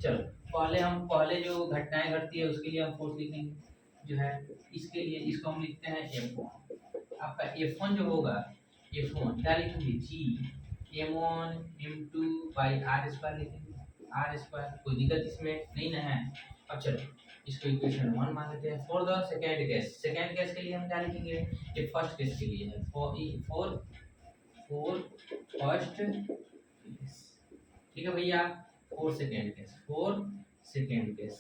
चलो पहले जो घटनाएं घटती है उसके लिए हम फोर्स लिखेंगे जो है। इसके लिए इसको हम लिखते हैं F1। आपका F1 जो होगा, F1 क्या लिखेंगे? G m1 m2 by R square लिखेंगे, आर स्क्वायर। कोई दिक्कत इसमें नहीं ना है? अब चलो इसको इक्वेशन 1 मान लेते हैं। For the second case, second case के लिए हम क्या लिखेंगे? ये फर्स्ट केस के लिए है, फॉर फर्स्ट केस, ठीक है भैया। For second case,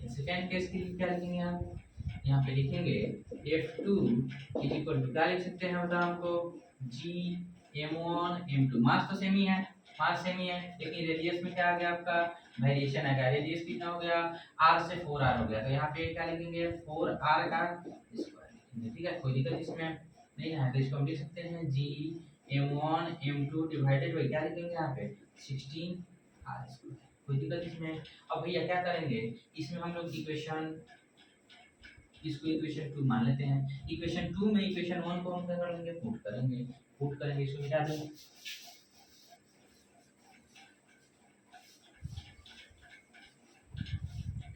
second case के लिए क्या लिखेंगे हम? यहाँ पे लिखेंगे F2 इज इक्वल टू, क्या लिख सकते हैं बताओ हमको? G m1 m2। मास तो सेम ही है, मास सेम ही है, लेकिन रेडियस में क्या आ गया आपका? वेरिएशन आ गया। रेडियस कितना हो गया? r से 4r हो गया। तो यहाँ पे क्या लिखेंगे? 4r का स्क्वायर लिखेंगे, ठीक है। कोई दिक्कत इसमें नहीं है? तो इसको हम लिख सकते हैं G m1 m2 divided by क्या लिखेंगे यहाँ पे? 16r square. कोई दिक्कत इसमें? अब भैया क्या करेंगे, इसमें हम लोग इसको इक्वेशन 2 मान लेते हैं। इक्वेशन 2 में इक्वेशन 1 को हम क्या कर लेंगे? पुट करेंगे, इसको मिटा देंगे।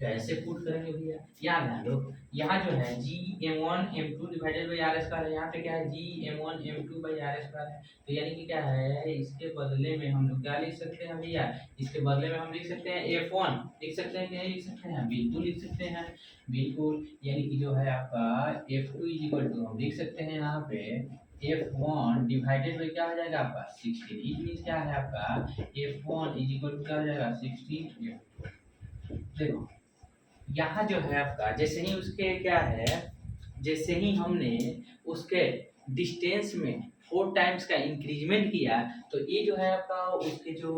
कैसे पुट करेंगे भैया? याद है लोग, यहाँ जो है G m1 m2 divided by r square है। यहाँ पे क्या है? G m1 m2 by r square है। तो यानी कि क्या है, इसके बदले में हम लोग क्या लिख सकते हैं भैया? इसके बदले में हम लिख सकते हैं F1। लिख सकते हैं कि नहीं लिख सकते हैं? बिल्कुल लिख सकते हैं, बिल्कुल। यानी कि जो है आपका F2 इज इक्वल टू, हम लिख सकते हैं यहाँ पे F1 डिवाइडेड बाई क्या हो जाएगा आपका? 16। इट मींस क्या है आपका? F1 इज इक्वल टू क्या हो जाएगा? 16 F2। देखो यहाँ जो है आपका, जैसे ही उसके क्या है, जैसे ही हमने उसके डिस्टेंस में 4 टाइम्स का इंक्रीजमेंट किया, तो ये जो है आपका उसके जो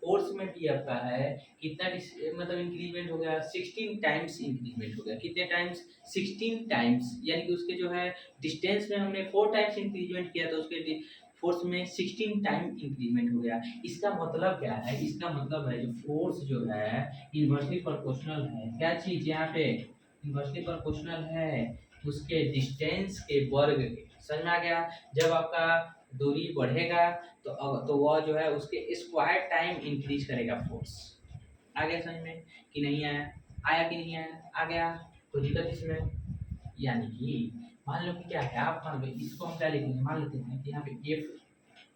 फोर्स में भी आपका है कितना मतलब इंक्रीजमेंट हो गया? 16 टाइम्स इंक्रीजमेंट हो गया। कितने टाइम्स? 16 टाइम्स। यानी कि उसके जो है डिस्टेंस में हमने 4 टाइम्स इंक्रीजमेंट किया, तो उसके फोर्स में 16 टाइम इंक्रीजमेंट हो गया। इसका मतलब क्या है? इसका मतलब है जो फोर्स जो है इन्वर्सली प्रोपोर्शनल है। क्या चीज यहाँ पे? इन्वर्सली प्रोपोर्शनल है उसके डिस्टेंस के वर्ग के। समझ में आ गया? जब आपका दूरी बढ़ेगा तो वह जो है उसके स्क्वायर टाइम इंक्रीज करेगा फोर्स। आ गया समझ में कि नहीं आया? आया कि नहीं आया? आ गया? कोई दिक्कत इसमें? यानी कि मान लो कि क्या है, आप मान लो इसको हम क्या लिखेंगे, मान लेते हैं कि यहाँ पे एफ,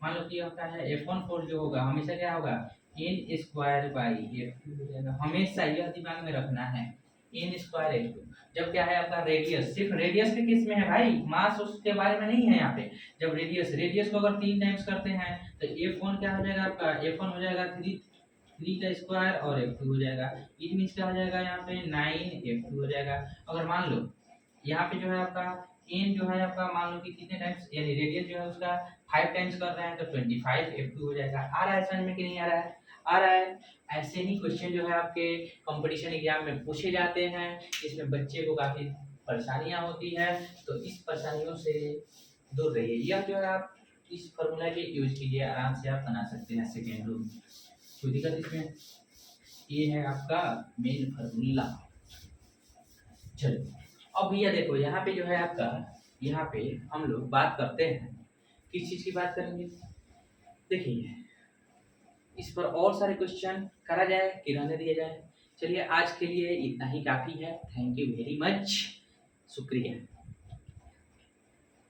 मान लो कि आपका है F1 फोर्स जो होगा हमेशा क्या होगा, n स्क्वायर बाई F2 हो जाएगा। हमेशा यह दिमाग में रखना है, n स्क्वायर F2। जब क्या है आपका रेडियस, सिर्फ रेडियस के केस में है भाई, मास उसके बारे में नहीं है यहाँ पे। जब रेडियस को अगर 3 टाइम्स करते हैं तो F1 क्या हो जाएगा आपका, F1 हो जाएगा 3 का स्क्वायर और F2 हो जाएगा। इट मीन्स क्या हो जाएगा यहाँ पे 9 F2 हो जाएगा। अगर मान लो यहाँ पे जो है आपका n जो है आपका मान लो कि कितने टाइम्स, यानी रेडियस जो है उसका 5 टाइम्स कर रहे हैं तो 25 F2 हो जाएगा। आ रहा है समझ में कि नहीं आ रहा है? आ रहा है। ऐसे ही क्वेश्चन जो है आपके कंपटीशन एग्जाम में पूछे जाते हैं, इसमें बच्चे को काफी परेशानियां होती है, तो इस परेशानियों से दूर रहिए। यह जो है आप इस फॉर्मूला के यूज कीजिए, आराम से आप बना सकते हैं सेकेंड रूल। कोई दिक्कत इसमें? ये है आपका मेन फॉर्मूला। चलिए अब भैया देखो यहाँ पे जो है आपका, यहाँ पे हम लोग बात करते हैं, किस चीज की बात करेंगे? देखिए इस पर और सारे क्वेश्चन करा जाए कि रहने दिया जाए? चलिए आज के लिए इतना ही काफी है। थैंक यू वेरी मच, शुक्रिया।